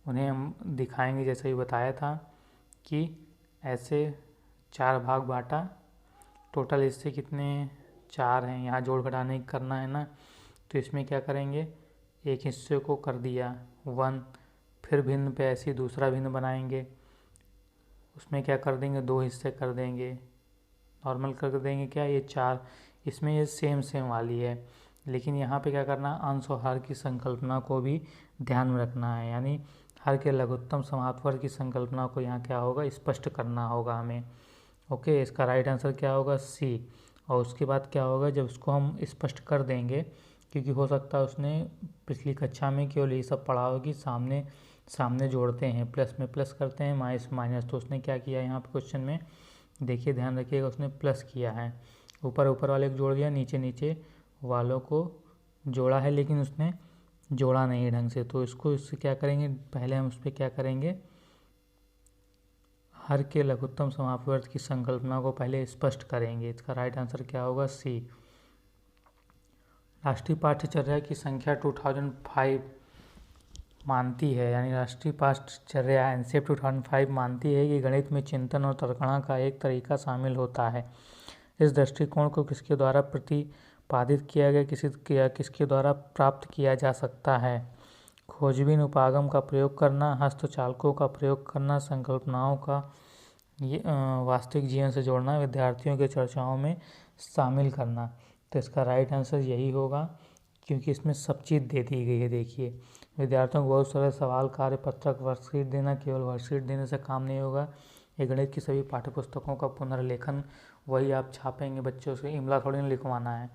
उन्हें हम दिखाएंगे जैसे ही बताया था कि ऐसे 4 भाग बांटा, टोटल इससे कितने 4 हैं, यहाँ जोड़ घटाने करना है ना। तो इसमें क्या करेंगे, एक हिस्से को कर दिया 1, फिर भिन्न पे ऐसे दूसरा भिन्न बनाएंगे, उसमें क्या कर देंगे 2 हिस्से कर देंगे, नॉर्मल कर देंगे क्या, ये 4। इसमें ये सेम वाली है, लेकिन यहाँ पे क्या करना, अंश और हर की संकल्पना को भी ध्यान में रखना है, यानी हर के लघुत्तम समापवर्ग की संकल्पना को यहाँ क्या होगा, स्पष्ट करना होगा हमें। ओके, इसका राइट आंसर क्या होगा, सी। और उसके बाद क्या होगा, जब उसको हम स्पष्ट कर देंगे, क्योंकि हो सकता है उसने पिछली कक्षा में केवल ये सब पढ़ा होगी, सामने सामने जोड़ते हैं, प्लस में प्लस करते हैं, माइनस माइनस, तो उसने क्या किया यहाँ पे क्वेश्चन में, देखिए ध्यान रखिएगा, उसने प्लस किया है, ऊपर ऊपर वाले को जोड़ दिया, नीचे नीचे वालों को जोड़ा है, लेकिन उसने जोड़ा नहीं ढंग से। तो इससे क्या करेंगे, पहले हम उस पर क्या करेंगे, हर के लघुत्तम समापवर्ग की संकल्पना को पहले स्पष्ट करेंगे। इसका राइट आंसर क्या होगा, सी। राष्ट्रीय पाठ्यचर्या की संख्या 2005 मानती है, यानी राष्ट्रीय पाठ्यचर्या एनसीईआरटी 2005 मानती है कि गणित में चिंतन और तर्कणा का एक तरीका शामिल होता है। इस दृष्टिकोण को किसके द्वारा प्रतिपादित किया गया, किसके द्वारा प्राप्त किया जा सकता है। खोजबीन उपागम का प्रयोग करना, हस्तचालकों का प्रयोग करना, संकल्पनाओं का वास्तविक जीवन से जोड़ना, विद्यार्थियों के चर्चाओं में शामिल करना। तो इसका राइट आंसर यही होगा, क्योंकि इसमें सब चीज़ दे दी गई है। देखिए, विद्यार्थियों को बहुत सारे सवाल, कार्य पत्रक, वर्कशीट देना, केवल वर्कशीट देने से काम नहीं होगा। ये गणित की सभी पाठ्यपुस्तकों का पुनर्लेखन, वही आप छापेंगे, बच्चों से इमला थोड़ी ना लिखवाना है।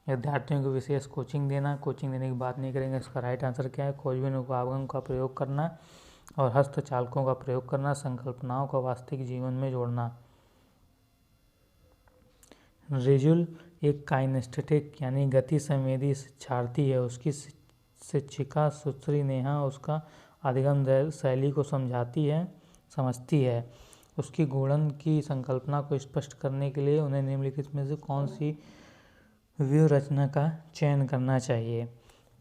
विद्यार्थियों को विशेष कोचिंग देना, कोचिंग देने की बात नहीं करेंगे। इसका राइट आंसर क्या है, खोजबीन उपागम का प्रयोग करना और हस्तचालकों का प्रयोग करना, संकल्पनाओं को वास्तविक जीवन में जोड़ना। रिजुल एक काइनेस्थेटिक यानी गति संवेदी शिक्षार्थी है। उसकी शिक्षिका सुश्री नेहा उसका अधिगम शैली को समझती है। उसकी गुणन की संकल्पना को स्पष्ट करने के लिए उन्हें निम्नलिखित में से कौन सी व्यूह रचना का चयन करना चाहिए।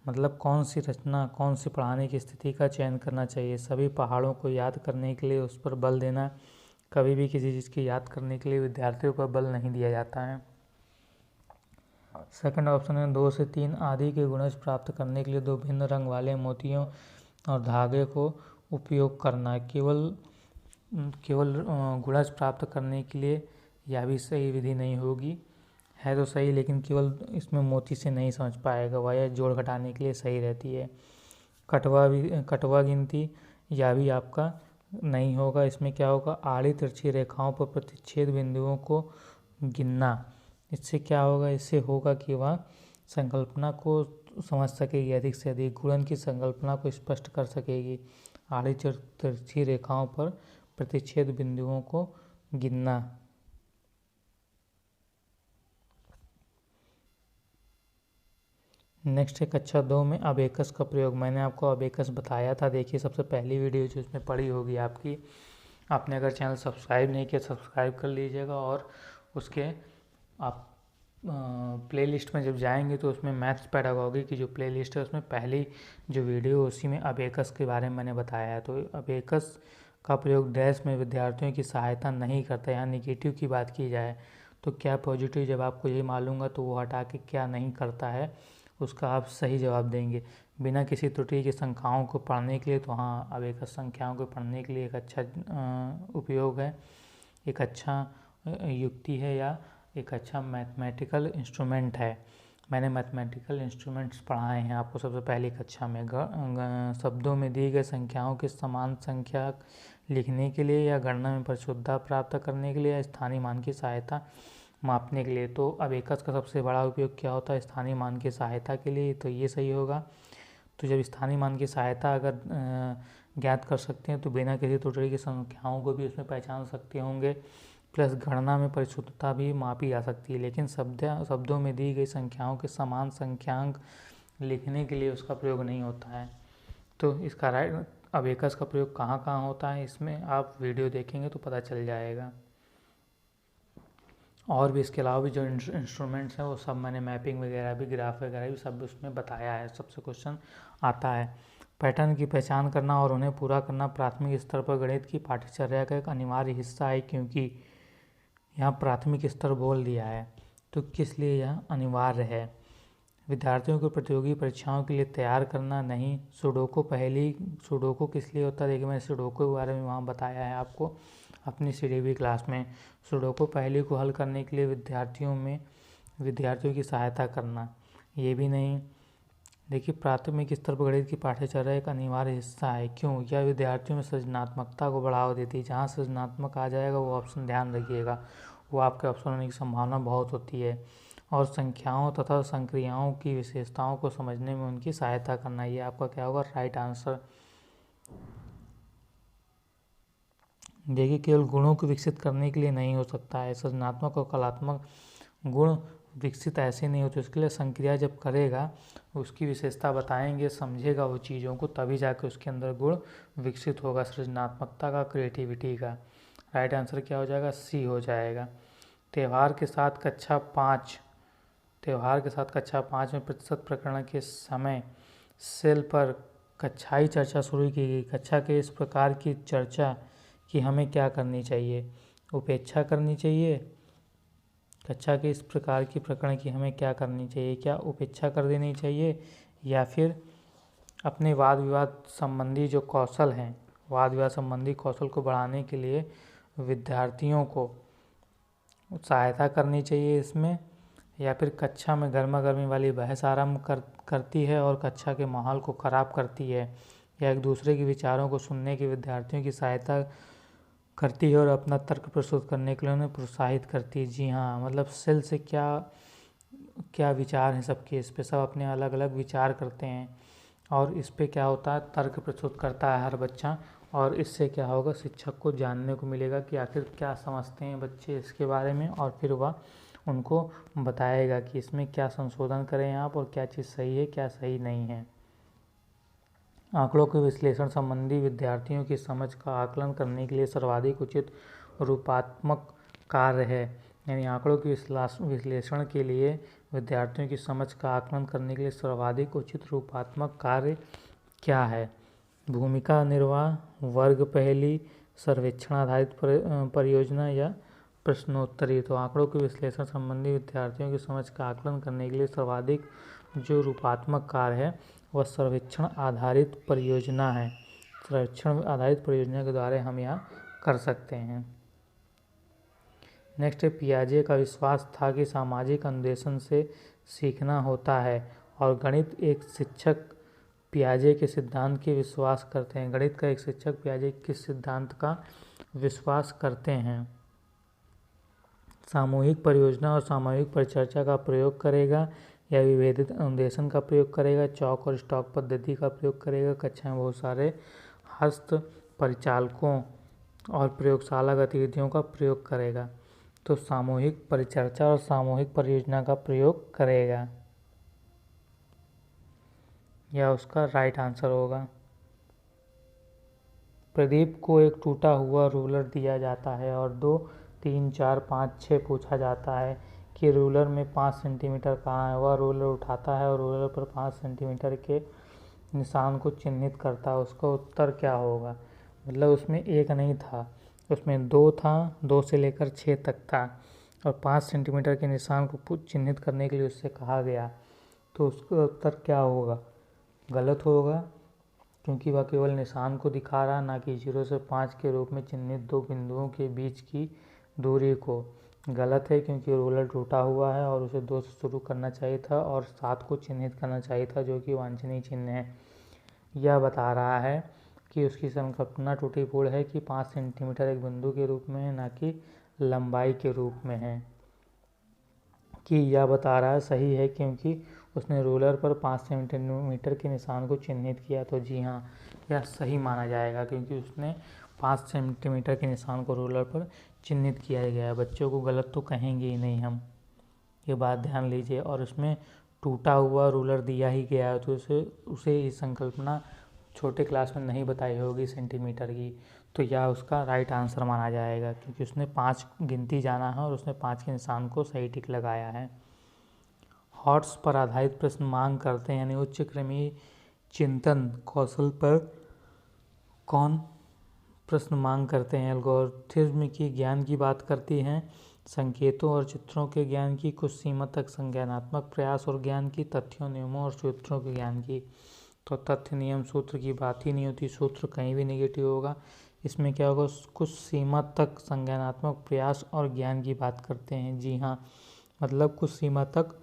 मतलब कौन सी रचना, कौन सी पढ़ाने की स्थिति का चयन करना चाहिए। सभी पहाड़ों को याद करने के लिए उस पर बल देना। कभी भी किसी चीज़ की याद करने के लिए विद्यार्थियों पर बल नहीं दिया जाता है। सेकंड ऑप्शन है 2 से 3 आदि के गुणज प्राप्त करने के लिए 2 भिन्न रंग वाले मोतियों और धागे को उपयोग करना। केवल गुणज प्राप्त करने के लिए यह भी सही विधि नहीं होगी, है तो सही, लेकिन केवल इसमें मोती से नहीं समझ पाएगा, वह यह जोड़ घटाने के लिए सही रहती है। कटवा गिनती, यह भी आपका नहीं होगा। इसमें क्या होगा, आड़ी तिरछी रेखाओं पर प्रतिच्छेद बिंदुओं को गिनना। इससे क्या होगा, इससे होगा कि वह संकल्पना को समझ सकेगी, अधिक से अधिक गुणन की संकल्पना को स्पष्ट कर सकेगी। आड़ी तिरछी रेखाओं पर प्रतिच्छेद बिंदुओं को गिनना। नेक्स्ट है कक्षा 2 में अबेकस का प्रयोग। मैंने आपको अबेकस बताया था, देखिए सबसे पहली वीडियो जो इसमें पड़ी होगी आपकी। आपने अगर चैनल सब्सक्राइब नहीं किया, सब्सक्राइब कर लीजिएगा। और उसके आप प्लेलिस्ट में जब जाएंगे तो उसमें मैथ्स पेडागॉजी की जो प्लेलिस्ट है उसमें पहली जो वीडियो, उसी में अबेकस के बारे में मैंने बताया है। तो अबेकस का प्रयोग डैश में विद्यार्थियों की सहायता नहीं करता। यहाँ निगेटिव की बात की जाए तो क्या पॉजिटिव, जब आपको ये मालूम तो वो हटा के क्या नहीं करता है उसका आप सही जवाब देंगे बिना किसी त्रुटि की संख्याओं को पढ़ने के लिए। तो हाँ, अबेकस संख्याओं को पढ़ने के लिए एक अच्छा उपयोग है, एक अच्छा युक्ति है, या एक अच्छा मैथमेटिकल इंस्ट्रूमेंट है। मैंने मैथमेटिकल इंस्ट्रूमेंट्स पढ़ाए हैं आपको सबसे पहली कक्षा में। शब्दों में दी गई संख्याओं की समान संख्या लिखने के लिए या गणना में परिशुद्धता प्राप्त करने के लिए या स्थानीय मान की सहायता मापने के लिए। तो अबेकस का सबसे बड़ा उपयोग क्या होता है, स्थानीय मान की सहायता के लिए, तो ये सही होगा। तो जब स्थानीय मान की सहायता अगर ज्ञात कर सकते हैं तो बिना किसी त्रुटि की संख्याओं को भी उसमें पहचान सकते होंगे। प्लस गणना में परिशुद्धता भी मापी जा सकती है, लेकिन शब्दों में दी गई संख्याओं के समान संख्यांक लिखने के लिए उसका प्रयोग नहीं होता है। तो इसका अबेकस का प्रयोग कहाँ कहाँ होता है, इसमें आप वीडियो देखेंगे तो पता चल जाएगा। और भी इसके अलावा भी जो इंस्ट्रूमेंट्स हैं वो सब मैंने मैपिंग वगैरह भी, ग्राफ वगैरह भी सब उसमें बताया है, सबसे क्वेश्चन आता है। पैटर्न की पहचान करना और उन्हें पूरा करना प्राथमिक स्तर पर गणित की पाठ्यचर्या का एक अनिवार्य हिस्सा है, क्योंकि यहाँ प्राथमिक स्तर बोल दिया है तो किस लिए यह अनिवार्य है। विद्यार्थियों को प्रतियोगी परीक्षाओं के लिए तैयार करना नहीं। सुडोको किस लिए होता है, देखिए मैंने सुडोको के बारे में वहाँ बताया है आपको अपनी CDB क्लास में। सुडोको पहेली को हल करने के लिए विद्यार्थियों की सहायता करना, ये भी नहीं। देखिए प्राथमिक स्तर पर गणित की पाठ्यचर्या एक अनिवार्य हिस्सा है, क्यों, यह विद्यार्थियों में सृजनात्मकता को बढ़ावा देती है। जहाँ सृजनात्मक आ जाएगा वो ऑप्शन ध्यान रखिएगा, वो आपके ऑप्शन होने की संभावना बहुत होती है। और संख्याओं तथा संक्रियाओं की विशेषताओं को समझने में उनकी सहायता करना, ये आपका क्या होगा, राइट आंसर। देखिए केवल गुणों को विकसित करने के लिए नहीं हो सकता है, सृजनात्मक और कलात्मक गुण विकसित ऐसे नहीं होते। उसके लिए संक्रिया जब करेगा उसकी विशेषता बताएंगे, समझेगा वो चीज़ों को, तभी जाके उसके अंदर गुण विकसित होगा, सृजनात्मकता का, क्रिएटिविटी का। राइट आंसर क्या हो जाएगा, C हो जाएगा। त्यौहार के साथ कक्षा 5 में प्रतिशत प्रकरण के समय सेल पर कक्षाई चर्चा शुरू की गई। कक्षा के इस प्रकार की चर्चा कि हमें क्या करनी चाहिए, उपेक्षा करनी चाहिए। कक्षा के इस प्रकार की प्रकरण की हमें क्या करनी चाहिए, क्या उपेक्षा कर देनी चाहिए, या फिर अपने वाद विवाद संबंधी जो कौशल हैं, वाद विवाद संबंधी कौशल को बढ़ाने के लिए विद्यार्थियों को सहायता करनी चाहिए इसमें, या फिर कक्षा में गर्मा गर्मी वाली बहस आरंभ करती है और कक्षा के माहौल को ख़राब करती है, या एक दूसरे के विचारों को सुनने की विद्यार्थियों की सहायता करती है और अपना तर्क प्रस्तुत करने के लिए उन्हें प्रोत्साहित करती है। जी हाँ, मतलब सेल से क्या विचार हैं सबके, इस पे सब अपने अलग अलग विचार करते हैं और इस पे क्या होता है, तर्क प्रस्तुत करता है हर बच्चा, और इससे क्या होगा, शिक्षक को जानने को मिलेगा कि आखिर क्या समझते हैं बच्चे इसके बारे में, और फिर वह उनको बताएगा कि इसमें क्या संशोधन करें आप और क्या चीज़ सही है क्या सही नहीं है। आंकड़ों के विश्लेषण संबंधी विद्यार्थियों की समझ का आकलन करने के लिए सर्वाधिक उचित रूपात्मक कार्य है। यानी आंकड़ों के विश्लेषण के लिए विद्यार्थियों की समझ का आकलन करने के लिए सर्वाधिक उचित रूपात्मक कार्य क्या है। भूमिका निर्वाह, वर्ग पहेली, सर्वेक्षण आधारित परियोजना या प्रश्नोत्तरी। तो आंकड़ों के विश्लेषण संबंधी विद्यार्थियों की समझ का आकलन करने के लिए सर्वाधिक जो रूपात्मक कार्य है वह सर्वेक्षण आधारित परियोजना है। सर्वेक्षण आधारित परियोजना के द्वारा हम यहाँ कर सकते हैं। नेक्स्ट है, पियाजे का विश्वास था कि सामाजिक अनुदेशन से सीखना होता है और गणित एक शिक्षक पियाजे के सिद्धांत के विश्वास करते हैं। गणित का एक शिक्षक पियाजे किस सिद्धांत का विश्वास करते हैं। सामूहिक परियोजना और सामूहिक परिचर्चा का प्रयोग करेगा या विभेदित अनुदेशन का प्रयोग करेगा, चौक और स्टॉक पद्धति का प्रयोग करेगा, कक्षा में बहुत सारे हस्त परिचालकों और प्रयोगशाला गतिविधियों का प्रयोग करेगा। तो सामूहिक परिचर्चा और सामूहिक परियोजना का प्रयोग करेगा, यह उसका राइट आंसर होगा। प्रदीप को एक टूटा हुआ रूलर दिया जाता है और 2, 3, 4, 5, 6 पूछा जाता है कि रूलर में 5 सेंटीमीटर कहाँ है। वह रूलर उठाता है और रूलर पर 5 सेंटीमीटर के निशान को चिन्हित करता है। उसका उत्तर क्या होगा। मतलब उसमें 1 नहीं था, उसमें 2 था, 2 से लेकर 6 तक था और 5 सेंटीमीटर के निशान को चिन्हित करने के लिए उससे कहा गया, तो उसका उत्तर क्या होगा, गलत होगा, क्योंकि वह केवल निशान को दिखा रहा, ना कि 0 से 5 के रूप में चिन्हित 2 बिंदुओं के बीच की दूरी को। गलत है क्योंकि रूलर टूटा हुआ है और उसे 2 से शुरू करना चाहिए था और 7 को चिन्हित करना चाहिए था, जो कि वांछनीय चिन्ह है। यह बता रहा है कि उसकी संकल्पना टूटीपूर्ण है कि 5 सेंटीमीटर एक बिंदु के रूप में है, ना कि लंबाई के रूप में है। कि यह बता रहा है सही है क्योंकि उसने रूलर पर 5 सेंटीमीटर के निशान को चिन्हित किया। तो जी हाँ, यह सही माना जाएगा क्योंकि उसने 5 सेंटीमीटर के निशान को रूलर पर चिन्हित किया गया है। बच्चों को गलत तो कहेंगे ही नहीं हम, ये बात ध्यान लीजिए। और उसमें टूटा हुआ रूलर दिया ही गया है, तो उसे ये संकल्पना छोटे क्लास में नहीं बताई होगी सेंटीमीटर की, तो यह उसका राइट आंसर माना जाएगा, क्योंकि उसने 5 गिनती जाना है और उसने 5 के निशान को सही टिक लगाया है। हॉट्स पर आधारित प्रश्न मांग करते हैं, यानी उच्च क्रमीय चिंतन कौशल पर कौन प्रश्न मांग करते हैं। एल्गोरिथ्म की ज्ञान की बात करती हैं, संकेतों और चित्रों के ज्ञान की, कुछ सीमा तक संज्ञानात्मक प्रयास और ज्ञान की, तथ्यों, नियमों और सूत्रों के ज्ञान की। तो तथ्य, नियम, सूत्र की बात ही नहीं होती, सूत्र कहीं भी नेगेटिव होगा। इसमें क्या होगा, कुछ सीमा तक संज्ञानात्मक प्रयास और ज्ञान की बात करते हैं। जी हाँ, मतलब कुछ सीमा तक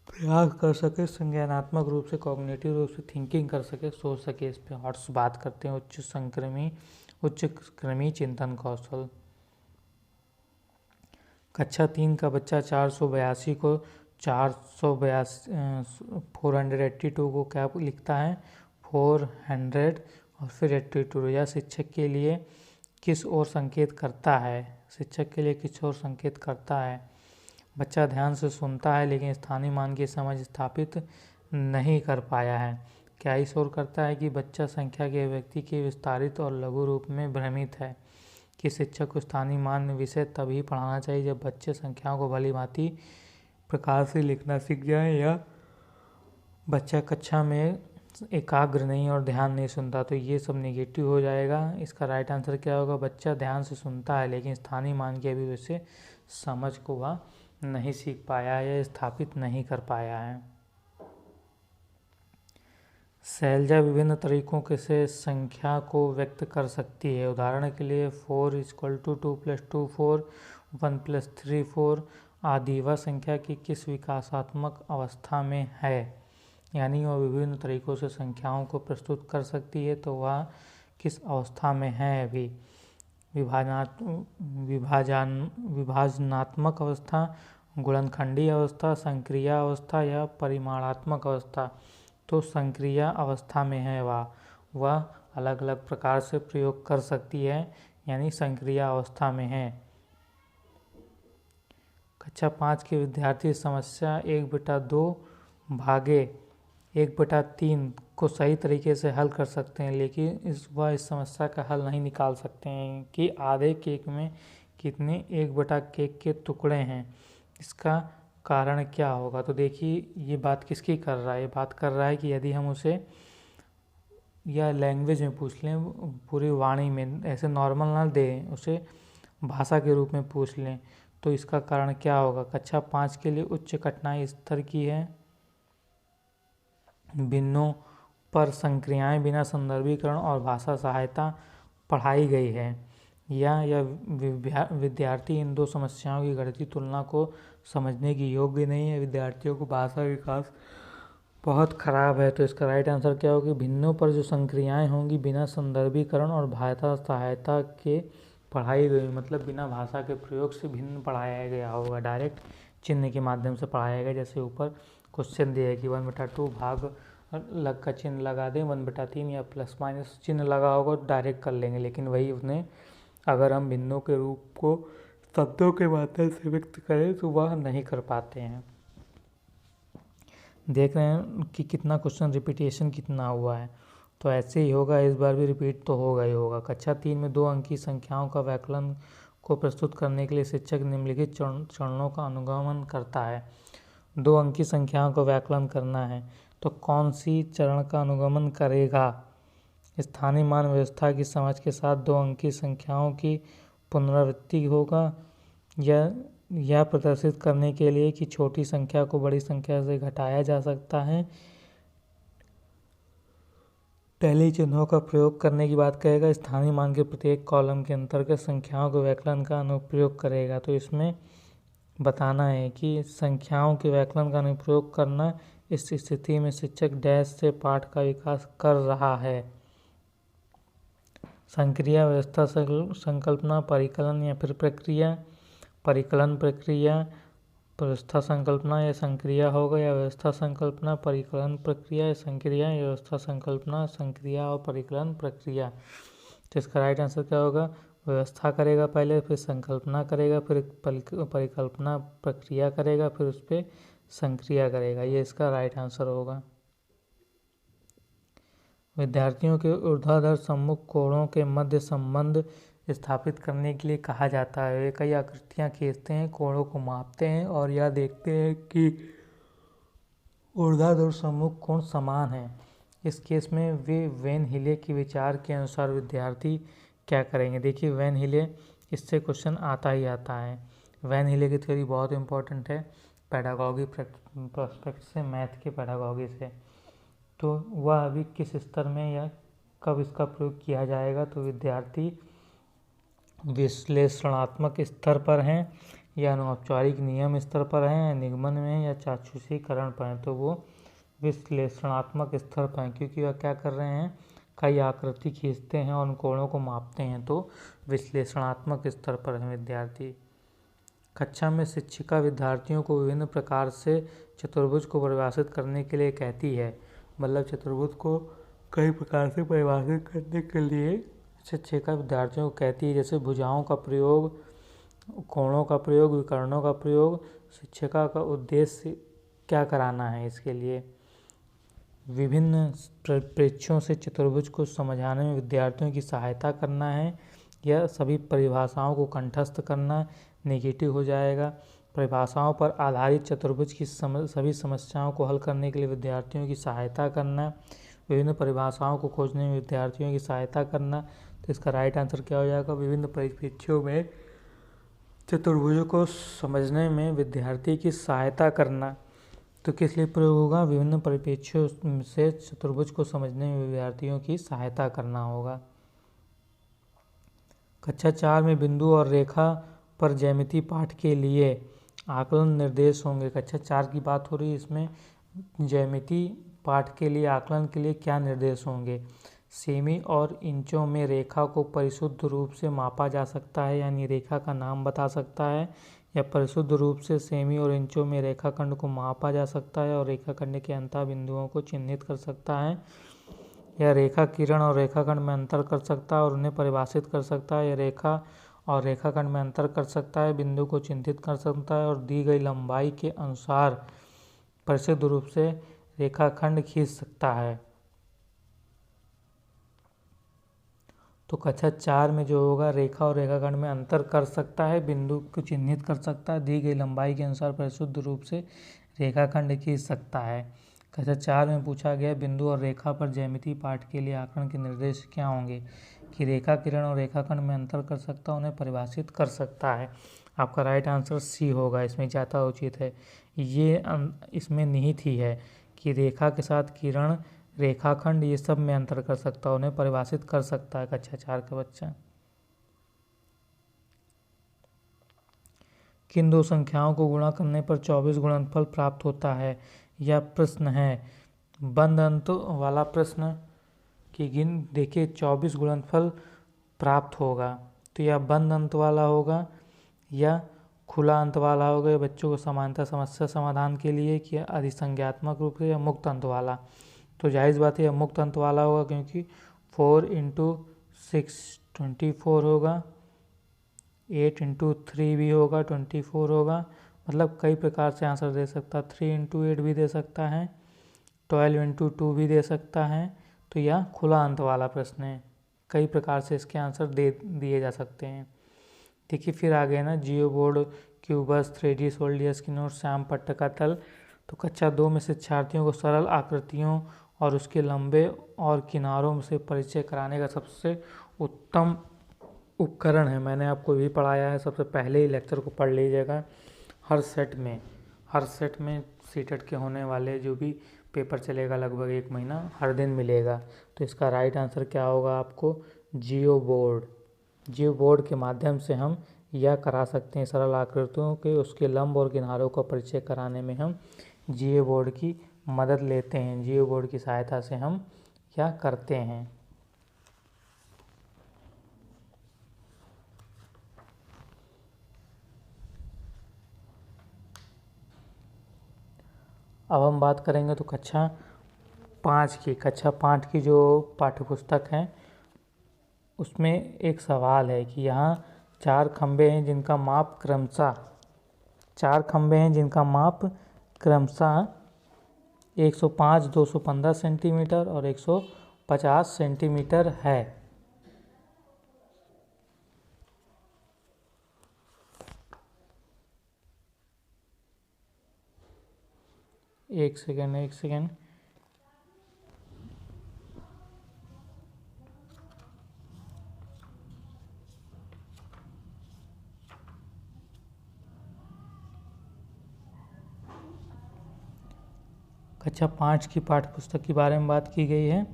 प्रयास कर सके, संज्ञानात्मक रूप से, कॉग्निटिव रूप से थिंकिंग कर सके, सोच सके। इस पे हॉट्स बात करते हैं उच्च क्रमी चिंतन कौशल। कक्षा 3 का बच्चा 482 को 482 को क्या लिखता है, 400 और फिर 82। यह शिक्षक के लिए किस ओर संकेत करता है, शिक्षक के लिए किस ओर संकेत करता है। बच्चा ध्यान से सुनता है लेकिन स्थानीय मान की समझ स्थापित नहीं कर पाया है। क्या इस ओर करता है कि बच्चा संख्या के व्यक्ति के विस्तारित और लघु रूप में भ्रमित है, कि शिक्षक को स्थानीय मान विषय तभी पढ़ाना चाहिए जब बच्चे संख्याओं को भली भांति प्रकार से लिखना सीख जाए, या बच्चा कक्षा में एकाग्र नहीं और ध्यान नहीं सुनता। तो ये सब नेगेटिव हो जाएगा। इसका राइट आंसर क्या होगा, बच्चा ध्यान से सुनता है लेकिन स्थानीय मान की अभिव्यक्ति समझ को वह नहीं सीख पाया है या स्थापित नहीं कर पाया है। शैलजा विभिन्न तरीकों से संख्या को व्यक्त कर सकती है। उदाहरण के लिए 4 = 2 + 2 4, 1 + 3 4 आदि। वह संख्या की किस विकासात्मक अवस्था में है, यानी वह विभिन्न तरीकों से संख्याओं को प्रस्तुत कर सकती है, तो वह किस अवस्था में है अभी। विभाजनात्मक अवस्था, गुणनखंडी अवस्था, संक्रिया अवस्था या परिमाणात्मक अवस्था। तो संक्रिया अवस्था में है वह अलग अलग प्रकार से प्रयोग कर सकती है, यानी संक्रिया अवस्था में है। कक्षा 5 के विद्यार्थी समस्या 1/2 भागे 1/3 को सही तरीके से हल कर सकते हैं, लेकिन इस समस्या का हल नहीं निकाल सकते हैं कि आधे केक में कितने 1/, केक के टुकड़े हैं, इसका कारण क्या होगा। तो देखिए ये बात किसकी कर रहा है, ये बात कर रहा है कि यदि हम उसे या लैंग्वेज में पूछ लें, पूरी वाणी में, ऐसे नॉर्मल ना दें, उसे भाषा के रूप में पूछ लें, तो इसका कारण क्या होगा। कक्षा 5 के लिए उच्च कठिनाई स्तर की है, भिन्नों पर संक्रियाएं बिना संदर्भीकरण और भाषा सहायता पढ़ाई गई है, या विद्यार्थी इन दो समस्याओं की गणितीय तुलना को समझने की योग्य नहीं है, विद्यार्थियों को भाषा विकास बहुत खराब है। तो इसका राइट आंसर क्या होगा, भिन्नों पर जो संक्रियाएं होंगी बिना संदर्भीकरण और भाषा सहायता के पढ़ाई गई, मतलब बिना भाषा के प्रयोग से भिन्न पढ़ाया गया होगा, डायरेक्ट चिन्ह के माध्यम से पढ़ाया गया। जैसे ऊपर क्वेश्चन दिया है कि 1/2 भाग लग का चिन्ह लगा दें, 1/3 या प्लस माइनस चिन्ह लगा होगा तो डायरेक्ट कर लेंगे, लेकिन वही उसने अगर हम भिन्नों के रूप को शब्दों के माध्यम से व्यक्त करें तो वह नहीं कर पाते हैं। देख रहे हैं कि कितना क्वेश्चन रिपीटेशन कितना हुआ है, तो ऐसे ही होगा, इस बार भी रिपीट तो होगा ही होगा। कक्षा 3 में 2 अंकी संख्याओं का व्याकलन को प्रस्तुत करने के लिए शिक्षक निम्नलिखित चरणों का अनुगमन करता है। 2 अंकी संख्याओं का व्याकलन करना है तो कौन सी चरण का अनुगमन करेगा। स्थानीय मान व्यवस्था की समझ के साथ 2 अंकी संख्याओं की पुनरावृत्ति होगा, या प्रदर्शित करने के लिए कि छोटी संख्या को बड़ी संख्या से घटाया जा सकता है। पहले चिन्हों का प्रयोग करने की बात करेगा। स्थानीय मान के प्रत्येक कॉलम के अंतर्गत संख्याओं के व्याकलन का अनुप्रयोग करेगा। तो इसमें बताना है कि संख्याओं के व्याकलन का अनुप्रयोग करना, इस स्थिति में शिक्षक डैश से पाठ का विकास कर रहा है। संक्रिया व्यवस्था संकल्पना, परिकलन या फिर प्रक्रिया, परिकलन प्रक्रिया, व्यवस्था संकल्पना या संक्रिया होगा, या व्यवस्था संकल्पना, परिकलन प्रक्रिया या संक्रिया, या व्यवस्था संकल्पना, संक्रिया और परिकलन प्रक्रिया। तो इसका राइट आंसर क्या होगा? व्यवस्था करेगा पहले, फिर संकल्पना करेगा, फिर परिकल्पना प्रक्रिया करेगा, फिर उस पर संक्रिया करेगा। ये इसका राइट आंसर होगा। विद्यार्थियों के ऊर्ध्वाधर सम्मुख कोणों के मध्य संबंध स्थापित करने के लिए कहा जाता है। वे कई आकृतियाँ खींचते हैं, कोणों को मापते हैं और यह देखते हैं कि ऊर्ध्वाधर और सम्मुख कोण समान हैं। इस केस में वे वैन हिले के विचार के अनुसार विद्यार्थी क्या करेंगे? देखिए वैन हिले, इससे क्वेश्चन आता ही आता है। वैन हिले की थ्योरी बहुत इंपॉर्टेंट है पेडागॉजी पर्सपेक्ट से, मैथ के पेडागॉजी से। तो वह अभी किस स्तर में या कब इसका प्रयोग किया जाएगा? तो विद्यार्थी विश्लेषणात्मक स्तर पर हैं या अनौपचारिक नियम स्तर पर हैं या निगमन में हैं या चाक्षुषीकरण पर हैं। तो वो विश्लेषणात्मक स्तर पर हैं, क्योंकि वह क्या कर रहे हैं? कई आकृति खींचते हैं और उन कोणों को मापते हैं। तो विश्लेषणात्मक स्तर पर हैं विद्यार्थी। कक्षा में शिक्षिका विद्यार्थियों को विभिन्न प्रकार से चतुर्भुज को परिभाषित करने के लिए कहती है। मतलब चतुर्भुज को कई प्रकार से परिभाषित करने के लिए शिक्षिका विद्यार्थियों को कहती है, जैसे भुजाओं का प्रयोग, कोणों का प्रयोग, विकर्णों का प्रयोग। शिक्षिका का उद्देश्य क्या कराना है? इसके लिए विभिन्न परिप्रेक्ष्यों से चतुर्भुज को समझाने में विद्यार्थियों की सहायता करना है या सभी परिभाषाओं को कंठस्थ करना नेगेटिव हो जाएगा। परिभाषाओं पर आधारित चतुर्भुज की सभी समस्याओं को हल करने के लिए विद्यार्थियों की सहायता करना, विभिन्न परिभाषाओं को खोजने में विद्यार्थियों की सहायता करना। तो इसका राइट आंसर क्या हो जाएगा? विभिन्न परिप्रेक्ष्यों में चतुर्भुजों को समझने में विद्यार्थी की सहायता करना। तो किस लिए प्रयोग होगा? विभिन्न परिप्रेक्ष्यों से चतुर्भुज को समझने में विद्यार्थियों की सहायता करना होगा। कक्षा 4 में बिंदु और रेखा पर ज्यामिति पाठ के लिए आकलन निर्देश होंगे। कक्षा 4 की बात हो रही है, इसमें ज्यामिति पाठ के लिए आकलन के लिए क्या निर्देश होंगे? सेमी और इंचों में रेखा को परिशुद्ध रूप से मापा जा सकता है, यानी रेखा का नाम बता सकता है, या परिशुद्ध रूप से सेमी और इंचों में रेखाखंड को मापा जा सकता है और रेखाखंड के अंतः बिंदुओं को चिन्हित कर सकता है, या रेखा किरण और रेखाखंड में अंतर कर सकता है और उन्हें परिभाषित कर सकता है, या रेखा और रेखाखंड में अंतर कर सकता है, बिंदु को चिन्हित कर सकता है और दी गई लंबाई के अनुसार परिशुद्ध रूप से रेखाखंड खींच सकता है। तो कक्षा 4 में जो होगा, रेखा और रेखाखंड में अंतर कर सकता है, बिंदु को चिन्हित कर सकता है, दी गई लंबाई के अनुसार परिशुद्ध रूप से रेखाखंड खींच सकता है। कक्षा 4 में पूछा गया बिंदु और रेखा पर ज्यामिति पाठ के लिए आकलन के निर्देश क्या होंगे? कि रेखा किरण और रेखाखंड में अंतर कर सकता है, उन्हें परिभाषित कर सकता है। आपका राइट आंसर सी होगा, इसमें ज़्यादा उचित है। ये इसमें निहित ही है कि रेखा के साथ किरण, रेखाखंड, ये सब में अंतर कर सकता है, उन्हें परिभाषित कर सकता है कक्षा 4 का बच्चा। किन दो संख्याओं को गुणा करने पर 24 गुणनफल प्राप्त होता है? यह प्रश्न है बंद अंत वाला प्रश्न कि देखिए 24 गुणनफल प्राप्त होगा, तो यह बंद अंत वाला होगा या खुला अंत वाला होगा बच्चों को समानता समस्या समाधान के लिए, कि अधिसंज्ञात्मक रूप से, या मुक्त अंत वाला? तो जायज़ बात है मुक्त अंत वाला होगा, क्योंकि 4 × 6 24 होगा, 8 × 3 भी होगा 24 होगा। मतलब कई प्रकार से आंसर दे सकता है, 3 × 8 भी दे सकता है, 12 × 2 भी दे सकता है। तो यह खुला अंत वाला प्रश्न है, कई प्रकार से इसके आंसर दिए जा सकते हैं। देखिए फिर आगे ना, जियो बोर्ड, क्यूबस, 3D सोल्डियस की नोट, श्याम पट्ट का तल। तो कक्षा 2 में शिक्षार्थियों को सरल आकृतियों और उसके लंबे और किनारों से परिचय कराने का सबसे उत्तम उपकरण है। मैंने आपको भी पढ़ाया है, सबसे पहले ही लेक्चर को पढ़ लीजिएगा। हर सेट में सीटेट के होने वाले जो भी पेपर चलेगा लगभग 1 महीना, हर दिन मिलेगा। तो इसका राइट आंसर क्या होगा? आपको जियो बोर्ड के माध्यम से हम यह करा सकते हैं, सरल आकृतियों के उसके लंब और किनारों का परिचय कराने में हम जियो बोर्ड की मदद लेते हैं, जियो बोर्ड की सहायता से हम यह करते हैं। अब हम बात करेंगे तो कक्षा 5 की जो पाठ्य पुस्तक है उसमें एक सवाल है कि यहाँ 4 खंभे हैं जिनका माप क्रमशः 105, 215 सेंटीमीटर और 150 सेंटीमीटर है। एक सेकेंड। कक्षा 5 की पाठ्य पुस्तक के बारे में बात की गई है।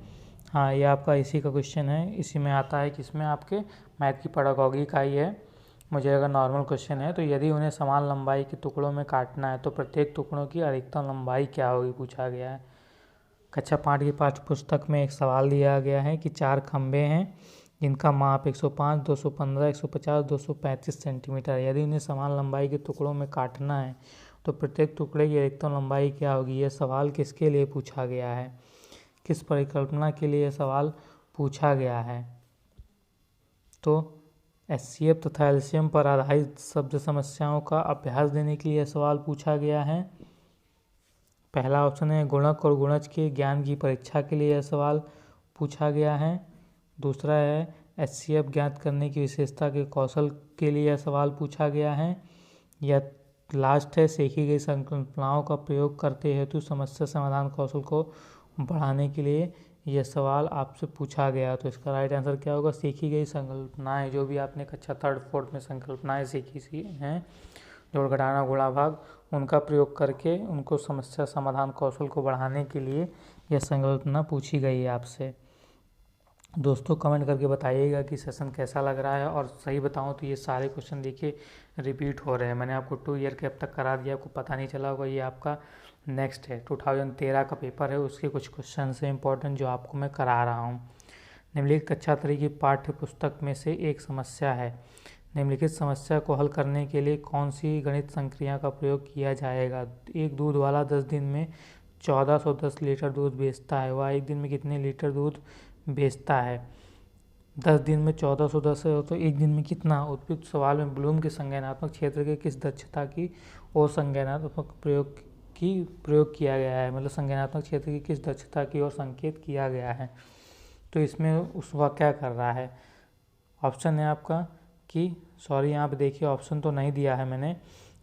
हाँ, ये आपका इसी का क्वेश्चन है। इसी में आता है कि इसमें आपके मैथ की पेडागॉजी का ही है। मुझे अगर नॉर्मल क्वेश्चन है तो यदि उन्हें समान लंबाई के टुकड़ों में काटना है तो प्रत्येक टुकड़ों की अधिकतम लंबाई क्या होगी, पूछा गया है। कक्षा 5 की पाठ्य पुस्तक में एक सवाल दिया गया है कि 4 खंभे हैं जिनका माप 105, 215, 150, 235 सेंटीमीटर। यदि उन्हें समान लंबाई के टुकड़ों में काटना है तो प्रत्येक टुकड़े की अधिकतम लंबाई क्या होगी। यह सवाल किसके लिए पूछा गया है, किस परिकल्पना के लिए यह सवाल पूछा गया है। तो HCF तथा LCM पर आधारित शब्द समस्याओं का अभ्यास देने के लिए यह सवाल पूछा गया है। पहला ऑप्शन है गुणक और गुणज के ज्ञान की परीक्षा के लिए यह सवाल पूछा गया है। दूसरा है HCF ज्ञात करने की विशेषता के कौशल के लिए यह सवाल पूछा गया है। या लास्ट है सीखी गई संकल्पनाओं का प्रयोग करते हेतु समस्या समाधान कौशल को बढ़ाने के लिए यह सवाल आपसे पूछा गया। तो इसका राइट आंसर क्या होगा, सीखी गई संकल्पनाएं। जो भी आपने कक्षा 3rd 4th में संकल्पनाएं सीखी हैं, जोड़ घटाना गुणा भाग, उनका प्रयोग करके उनको समस्या समाधान कौशल को बढ़ाने के लिए यह संकल्पना पूछी गई है आपसे। दोस्तों कमेंट करके बताइएगा कि सेशन कैसा लग रहा है। और सही बताऊं तो ये सारे क्वेश्चन देखिए रिपीट हो रहे हैं। मैंने आपको 2 ईयर के अब तक करा दिया, आपको पता नहीं चला होगा। ये आपका नेक्स्ट है, 2013 का पेपर है, उसके कुछ क्वेश्चन है इंपॉर्टेंट जो आपको मैं करा रहा हूँ। निम्नलिखित कक्षा 3 की पाठ्य पुस्तक में से एक समस्या है। निम्नलिखित समस्या को हल करने के लिए कौन सी गणित संक्रिया का प्रयोग किया जाएगा। एक दूध वाला 10 दिन में 1410 लीटर दूध बेचता है, वह एक दिन में कितने लीटर दूध बेचता है। 10 दिन में 1410 है तो एक दिन में कितना। उपयुक्त सवाल में ब्लूम के संज्ञानात्मक क्षेत्र के किस दक्षता की और संज्ञानात्मक प्रयोग किया गया है, मतलब संज्ञानात्मक क्षेत्र की किस दक्षता की ओर संकेत किया गया है। तो इसमें उस वह क्या कर रहा है। ऑप्शन है आपका कि सॉरी यहाँ पे देखिए ऑप्शन तो नहीं दिया है मैंने,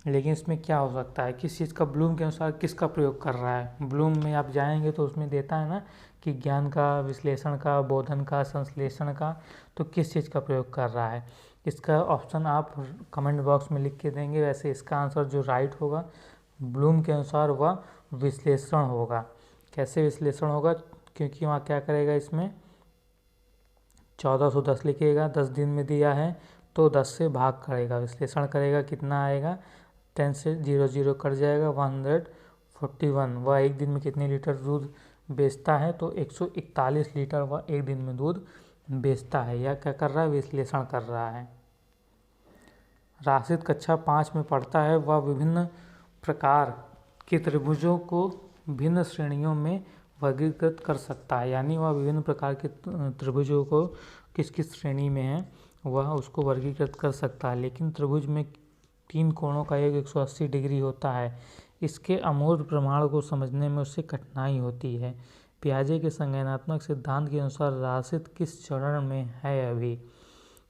लेकिन इसमें क्या हो सकता है, किस चीज़ का ब्लूम के अनुसार किसका प्रयोग कर रहा है। ब्लूम में आप जाएंगे तो उसमें देता है ना कि ज्ञान का, विश्लेषण का, बोधन का, संश्लेषण का, तो किस चीज़ का प्रयोग कर रहा है। इसका ऑप्शन आप कमेंट बॉक्स में लिख के देंगे। वैसे इसका आंसर जो राइट होगा ब्लूम के अनुसार वह विश्लेषण होगा। कैसे विश्लेषण होगा, क्योंकि वहाँ क्या करेगा, इसमें 1410 लिखेगा, 10 दिन में दिया है तो 10 से भाग करेगा, विश्लेषण करेगा, कितना आएगा, 10 से 0 कट जाएगा, 141। वह एक दिन में कितने लीटर दूध बेचता है, तो 141 लीटर वह एक दिन में दूध बेचता है। यह क्या कर रहा है, विश्लेषण कर रहा है। राशिद कक्षा 5 में पढ़ता है, वह विभिन्न प्रकार के त्रिभुजों को भिन्न श्रेणियों में वर्गीकृत कर सकता है। यानी वह विभिन्न प्रकार के त्रिभुजों को किस किस श्रेणी में है वह उसको वर्गीकृत कर सकता है। लेकिन त्रिभुज में 3 कोणों का योग 180 डिग्री होता है। इसके अमूर्त प्रमाण को समझने में उससे कठिनाई होती है। पियाजे के संज्ञानात्मक सिद्धांत के अनुसार राशिद किस चरण में है, अभी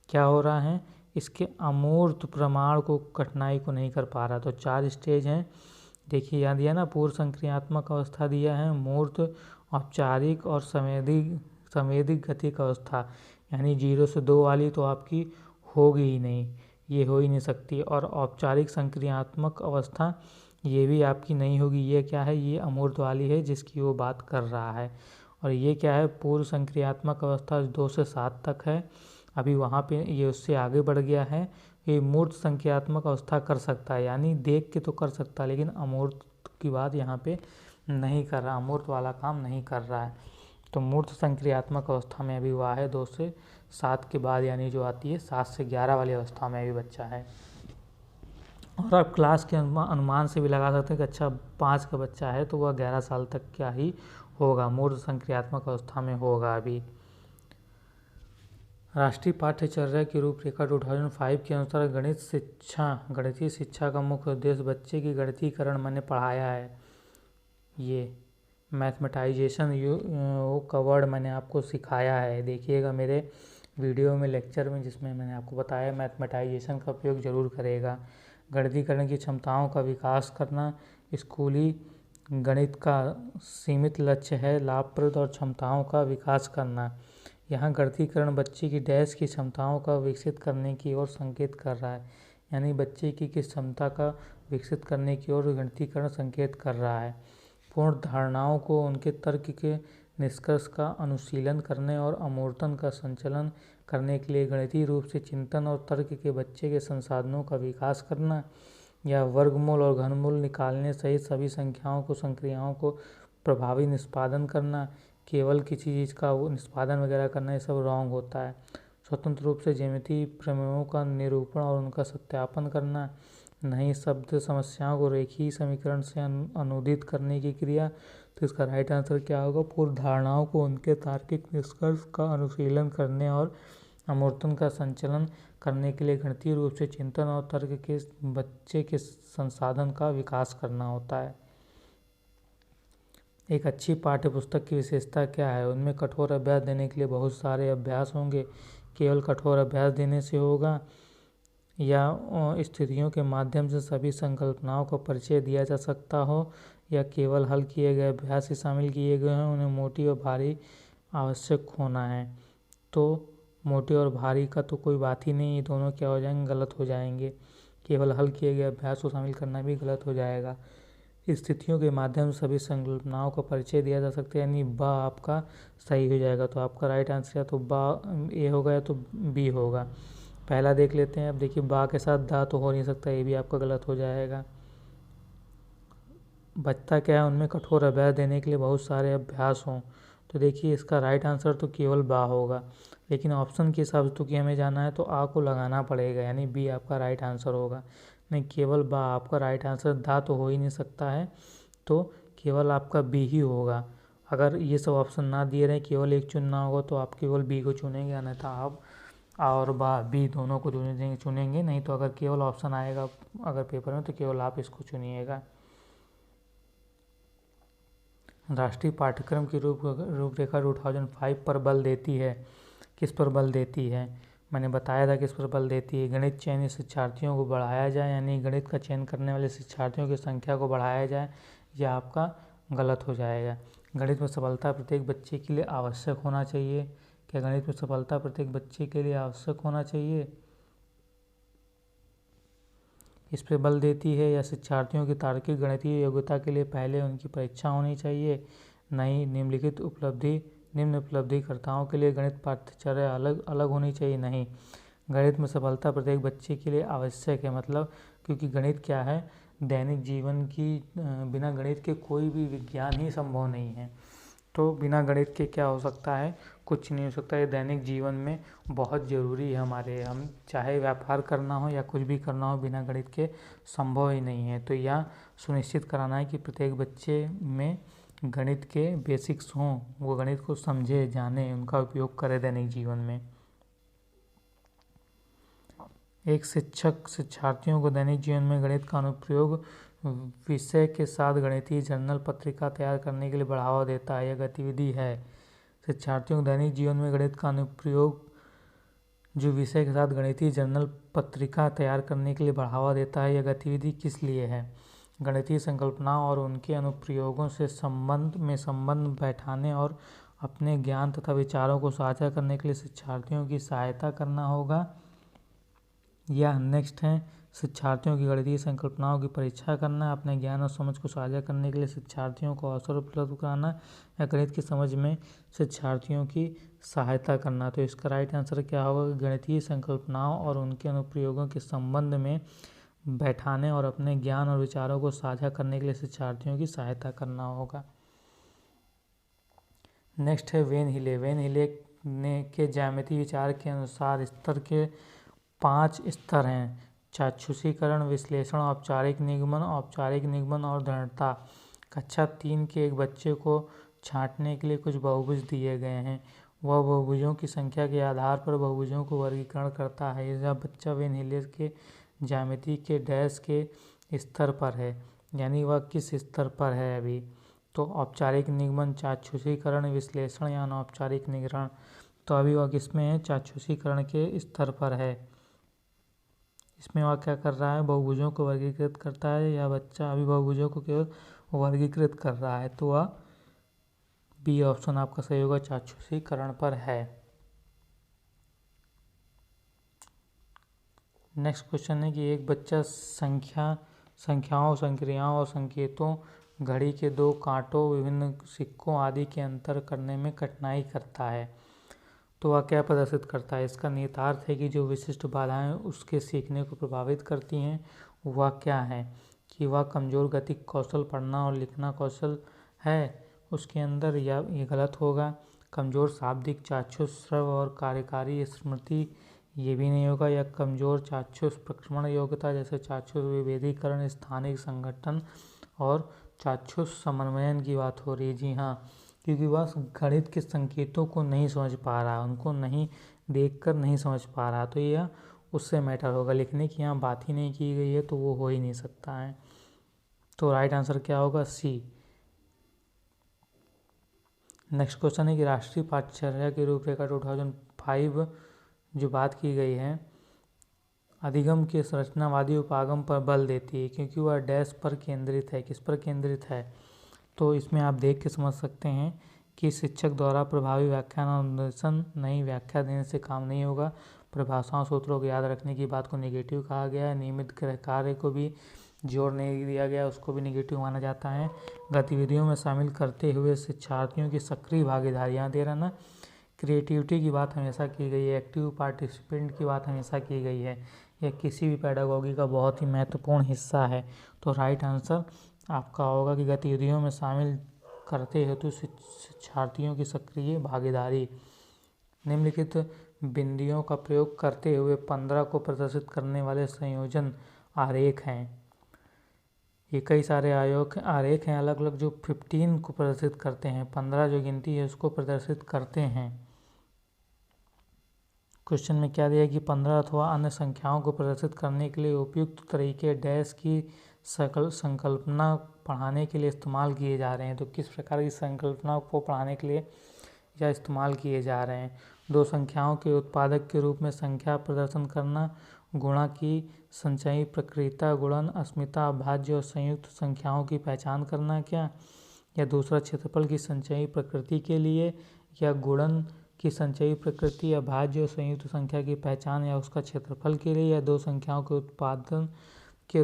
क्या हो रहा है, इसके अमूर्त प्रमाण को कठिनाई को नहीं कर पा रहा। तो 4 स्टेज हैं, देखिए यहाँ दिया ना, पूर्व संक्रियात्मक अवस्था दिया है, मूर्त, औपचारिक और संवेदिक गतिक अवस्था। यानी 0 से 2 वाली तो आपकी होगी ही नहीं, ये हो ही नहीं सकती। और औपचारिक संक्रियात्मक अवस्था ये भी आपकी नहीं होगी। ये क्या है, ये अमूर्त वाली है जिसकी वो बात कर रहा है। और ये क्या है, पूर्व संक्रियात्मक अवस्था 2 से 7 तक है, अभी वहाँ पे ये उससे आगे बढ़ गया है। ये मूर्त संख्यात्मक अवस्था कर सकता है, यानी देख के तो कर सकता है, लेकिन अमूर्त की बात यहाँ पे नहीं कर रहा, अमूर्त वाला काम नहीं कर रहा है। तो मूर्त संक्रियात्मक अवस्था में अभी हुआ है 2 से 7 के बाद, यानी जो आती है 7 से 11 वाली अवस्था में अभी बच्चा है। और आप क्लास के अनुमान से भी लगा सकते हैं कि अच्छा 5 का बच्चा है तो वह 11 साल तक क्या ही होगा, मूर्त संक्रियात्मक अवस्था में होगा अभी। राष्ट्रीय पाठ्यचर्या की रूपरेखा 2005 के अनुसार गणितीय शिक्षा का मुख्य उद्देश्य बच्चे की गणितीकरण मैंने पढ़ाया है। ये मैथमेटाइजेशन का वर्ड मैंने आपको सिखाया है। देखिएगा मेरे वीडियो में, लेक्चर में, जिसमें मैंने आपको बताया मैथमेटाइजेशन का उपयोग जरूर करेगा। गणितीकरण की क्षमताओं का विकास करना। स्कूली गणित का सीमित लक्ष्य है लाभप्रद और क्षमताओं का विकास करना। यहाँ गणितीकरण बच्चे की डैश की क्षमताओं का विकसित करने की ओर संकेत कर रहा है, यानी बच्चे की किस क्षमता का विकसित करने की ओर गणितीकरण संकेत कर रहा है। पूर्ण धारणाओं को उनके तर्क के निष्कर्ष का अनुशीलन करने और अमूर्तन का संचालन करने के लिए गणितीय रूप से चिंतन और तर्क के बच्चे के संसाधनों का विकास करना, या वर्गमूल और घनमूल निकालने सहित सभी संख्याओं को संक्रियाओं को प्रभावी निष्पादन करना। केवल किसी चीज़ का वो निष्पादन वगैरह करना, ये सब रॉन्ग होता है। स्वतंत्र रूप से ज्यामितीय प्रमेयों का निरूपण और उनका सत्यापन करना। नहीं शब्द समस्याओं को रेखीय समीकरण से अनुदित करने की क्रिया। तो इसका राइट आंसर क्या होगा? पूर्व धारणाओं को उनके तार्किक निष्कर्ष का अनुशीलन करने और अमूर्तन का संचालन करने के लिए गणितीय रूप से चिंतन और तर्क के बच्चे के संसाधन का विकास करना होता है। एक अच्छी पाठ्यपुस्तक की विशेषता क्या है? उनमें कठोर अभ्यास देने के लिए बहुत सारे अभ्यास होंगे। केवल कठोर अभ्यास देने से होगा, या स्थितियों के माध्यम से सभी संकल्पनाओं का परिचय दिया जा सकता हो, या केवल हल किए गए अभ्यास ही शामिल किए गए हैं। उन्हें मोटी और भारी आवश्यक होना है। तो मोटे और भारी का तो कोई बात ही नहीं, ये दोनों क्या हो जाएंगे? गलत हो जाएंगे। केवल हल किए गए अभ्यास को शामिल करना भी गलत हो जाएगा। स्थितियों के माध्यम से सभी संकल्पनाओं का परिचय दिया जा सकता है, यानी बा आपका सही हो जाएगा। तो आपका राइट आंसर या तो बा ए होगा या तो बी होगा। पहला देख लेते हैं। अब देखिए, बा के साथ दा तो हो नहीं सकता, ये भी आपका गलत हो जाएगा। बचता क्या है? उनमें कठोर अभ्यास देने के लिए बहुत सारे अभ्यास हों। तो देखिए, इसका राइट आंसर तो केवल बा होगा। लेकिन ऑप्शन के हिसाब से तो कि हमें जाना है तो आ को लगाना पड़ेगा, यानी बी आपका राइट आंसर होगा। नहीं, केवल बा आपका राइट आंसर, दा तो हो ही नहीं सकता है, तो केवल आपका बी ही होगा। अगर ये सब ऑप्शन ना दिए रहे, केवल एक चुनना होगा, तो आप केवल बी को चुनेंगे, अन्यथा आप आ और बा बी दोनों को चुनेंगे। नहीं तो अगर केवल ऑप्शन आएगा अगर पेपर में, तो केवल आप इसको चुनिएगा। राष्ट्रीय पाठ्यक्रम की रूपरेखा 2005 पर बल देती है। किस पर बल देती है? मैंने बताया था किस पर बल देती है। गणित चयनित शिक्षार्थियों को बढ़ाया जाए, यानी गणित का चयन करने वाले शिक्षार्थियों की संख्या को बढ़ाया जाए, यह आपका गलत हो जाएगा। गणित में सफलता प्रत्येक बच्चे के लिए आवश्यक होना चाहिए। क्या गणित में सफलता प्रत्येक बच्चे के लिए आवश्यक होना चाहिए? इस पर बल देती है। या शिक्षार्थियों की तार्किक गणितीय योग्यता के लिए पहले उनकी परीक्षा होनी चाहिए। नहीं, निम्न उपलब्धिकर्ताओं के लिए गणित पाठ्यचर्या अलग अलग होनी चाहिए। नहीं, गणित में सफलता प्रत्येक बच्चे के लिए आवश्यक है। मतलब क्योंकि गणित क्या है? दैनिक जीवन की बिना गणित के कोई भी विज्ञान ही संभव नहीं है। तो बिना गणित के क्या हो सकता है? कुछ नहीं हो सकता। ये दैनिक जीवन में बहुत ज़रूरी है हमारे। हम चाहे व्यापार करना हो या कुछ भी करना हो, बिना गणित के संभव ही नहीं है। तो यह सुनिश्चित कराना है कि प्रत्येक बच्चे में गणित के बेसिक्स हों, वो गणित को समझे, जाने, उनका उपयोग करे दैनिक जीवन में। एक शिक्षक शिक्षार्थियों को दैनिक जीवन में गणित का अनुप्रयोग विषय के साथ गणितीय जर्नल पत्रिका तैयार करने के लिए बढ़ावा देता है। यह गतिविधि है। शिक्षार्थियों को दैनिक जीवन में गणित का अनुप्रयोग जो विषय के साथ गणितीय जर्नल पत्रिका तैयार करने के लिए बढ़ावा देता है, यह गतिविधि किस लिए है? गणितीय संकल्पनाओं और उनके अनुप्रयोगों से संबंध बैठाने और अपने ज्ञान तथा विचारों को साझा करने के लिए शिक्षार्थियों की सहायता करना होगा। या नेक्स्ट है, शिक्षार्थियों की गणितीय संकल्पनाओं की परीक्षा करना, अपने ज्ञान और समझ को साझा करने के लिए शिक्षार्थियों को अवसर उपलब्ध कराना, या गणित की समझ में शिक्षार्थियों की सहायता करना। तो इसका राइट आंसर क्या होगा? गणितीय संकल्पनाओं और उनके अनुप्रयोगों के संबंध में बैठाने और अपने ज्ञान और विचारों को साझा करने के लिए शिक्षार्थियों की सहायता करना होगा। नेक्स्ट है वेन हिले। वेन हिले ने के ज्यामितीय विचार के अनुसार स्तर के 5 स्तर हैं: चाक्षुषीकरण, विश्लेषण, औपचारिक निगमन और दृढ़ता। कक्षा 3 के एक बच्चे को छांटने के लिए कुछ बहुभुज दिए गए हैं। वह बहुभुजों की संख्या के आधार पर बहुभुजों को वर्गीकरण करता है। यह बच्चा वेन हिले के ज्यामिति के डैश के स्तर पर है, यानी वह किस स्तर पर है अभी। तो औपचारिक निगमन, चाक्षुषीकरण, विश्लेषण या अनौपचारिक निगरण। तो अभी वह किसमें है? चाक्षुषीकरण के स्तर पर है। इसमें वह क्या कर रहा है? बहुभुजों को वर्गीकृत करता है। यह बच्चा अभी बहुभुजों को केवल वर्गीकृत कर रहा है। तो वह बी ऑप्शन आपका सही होगा, चाक्षुषीकरण पर है। नेक्स्ट क्वेश्चन है कि एक बच्चा संख्याओं, संक्रियाओं और संकेतों, घड़ी के दो कांटों, विभिन्न सिक्कों आदि के अंतर करने में कठिनाई करता है। तो वह क्या प्रदर्शित करता है? इसका निहितार्थ है कि जो विशिष्ट बाधाएं उसके सीखने को प्रभावित करती हैं वह क्या है? कि वह कमज़ोर गतिक कौशल, पढ़ना और लिखना कौशल है उसके अंदर, या ये गलत होगा। कमज़ोर शाब्दिक चाक्षुष, श्रव और कार्यकारी स्मृति, ये भी नहीं होगा। या कमज़ोर चाक्षुष प्रक्रमण योग्यता, जैसे चाक्षुष विभेदीकरण, स्थानिक संगठन और चाक्षुष समन्वयन की बात हो रही है। जी हाँ, क्योंकि वह गणित के संकेतों को नहीं समझ पा रहा, उनको नहीं देखकर नहीं समझ पा रहा, तो यह उससे मैटर होगा। लिखने की यहाँ बात ही नहीं की गई है, तो वो हो ही नहीं सकता है। तो राइट आंसर क्या होगा? सी। नेक्स्ट क्वेश्चन है कि राष्ट्रीय पाठ्यचर्या की रूपरेखा 2005 जो बात की गई है, अधिगम के संरचनावादी उपागम पर बल देती है, क्योंकि वह डैश पर केंद्रित है। किस पर केंद्रित है? तो इसमें आप देख के समझ सकते हैं कि शिक्षक द्वारा प्रभावी व्याख्यान और निर्देशन, नई व्याख्या देने से काम नहीं होगा। परिभाषाओं, सूत्रों को याद रखने की बात को नेगेटिव कहा गया है। नियमित गृह कार्य को भी जोर नहीं दिया गया, उसको भी नेगेटिव माना जाता है। गतिविधियों में शामिल करते हुए शिक्षार्थियों की सक्रिय भागीदारी, यहाँ दे रहा ना, क्रिएटिविटी की बात हमेशा की गई है, एक्टिव पार्टिसिपेंट की बात हमेशा की गई है। यह किसी भी पेडागोगी का बहुत ही महत्वपूर्ण हिस्सा है। तो राइट आंसर आपका होगा कि गतिविधियों में शामिल करते हेतु शिक्षार्थियों की सक्रिय भागीदारी। निम्नलिखित बिंदियों का प्रयोग करते हुए 15 को प्रदर्शित करने वाले संयोजन आरेख हैं। ये कई सारे आरेख हैं अलग अलग, जो 15 को प्रदर्शित करते हैं। 15 जो गिनती है उसको प्रदर्शित करते हैं। क्वेश्चन में क्या दिया कि 15 अथवा अन्य संख्याओं को प्रदर्शित करने के लिए उपयुक्त तरीके डैश की संकल्पना पढ़ाने के लिए इस्तेमाल किए जा रहे हैं। तो किस प्रकार की संकल्पना को पढ़ाने के लिए या इस्तेमाल किए जा रहे हैं? दो संख्याओं के उत्पादक के रूप में संख्या प्रदर्शन करना, गुणा की संचयी प्रकृति, गुणन, अस्मिता, अभाज्य और संयुक्त संख्याओं की पहचान करना क्या? या दूसरा क्षेत्रफल की संचयी प्रकृति के लिए, या गुणन की संचयी प्रकृति, अभाज्य और संयुक्त संख्या की पहचान या उसका क्षेत्रफल के लिए, या दो संख्याओं के उत्पाद के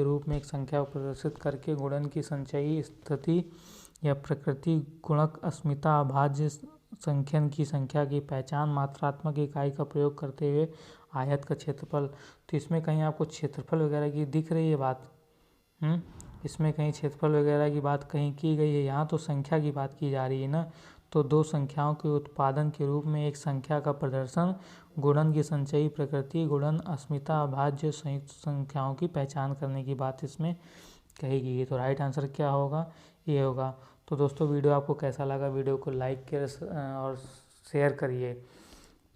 रूप में एक संख्या को प्रदर्शित करके गुणन की संचयी स्थिति या प्रकृति, गुणक, अस्मिता, अभाज्य संख्यन की संख्या की पहचान, मात्रात्मक इकाई का प्रयोग करते हुए आयत का क्षेत्रफल। तो इसमें कहीं आपको क्षेत्रफल वगैरह की दिख रही है बात? इसमें कहीं क्षेत्रफल वगैरह की बात कहीं की गई है? यहाँ तो संख्या की बात की जा रही है ना। तो दो संख्याओं के उत्पादन के रूप में एक संख्या का प्रदर्शन, गुणन की संचयी प्रकृति, गुणन, अस्मिता, अभाज्य, संयुक्त संख्याओं की पहचान करने की बात इसमें कही गई है। तो राइट आंसर क्या होगा? ये होगा। तो दोस्तों वीडियो आपको कैसा लगा? वीडियो को लाइक करें और शेयर करिए,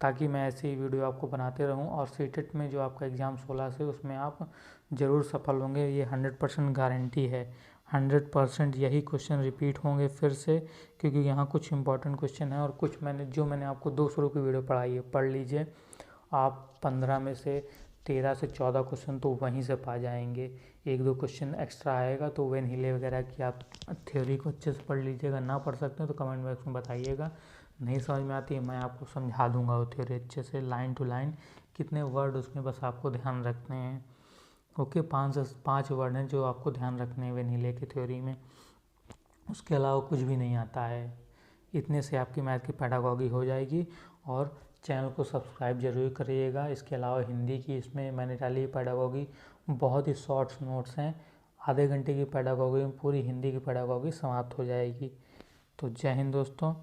ताकि मैं ऐसी ही वीडियो आपको बनाते रहूं। और सीटेट में जो आपका एग्ज़ाम 16 से, उसमें आप ज़रूर सफल होंगे, ये 100% गारंटी है। 100% यही क्वेश्चन रिपीट होंगे फिर से, क्योंकि यहाँ कुछ इंपॉर्टेंट क्वेश्चन है और कुछ मैंने आपको 200 की वीडियो पढ़ाई है, पढ़ लीजिए आप। 15 में से 13 से 14 क्वेश्चन तो वहीं से पा जाएंगे। एक दो क्वेश्चन एक्स्ट्रा आएगा, तो वेन हिले वगैरह की आप थ्योरी को अच्छे से पढ़ लीजिएगा। ना पढ़ सकते हैं तो कमेंट बॉक्स में बताइएगा। नहीं समझ में आती है, मैं आपको समझा दूंगा वो थ्योरी अच्छे से, लाइन टू लाइन। कितने वर्ड उसमें बस आपको ध्यान रखने हैं। ओके, 5 से 5 वर्ड हैं जो आपको ध्यान रखने हैं वेन हिले की थ्योरी में, उसके अलावा कुछ भी नहीं आता है। इतने से आपकी मैथ की पेडागॉगी हो जाएगी। और चैनल को सब्सक्राइब जरूर करिएगा। इसके अलावा हिंदी की इसमें मैंने डाली पेडागॉगी, बहुत ही शॉर्ट्स नोट्स हैं। आधे घंटे की पेडागॉगी में पूरी हिंदी की पेडागॉगी समाप्त हो जाएगी। तो जय हिंद दोस्तों।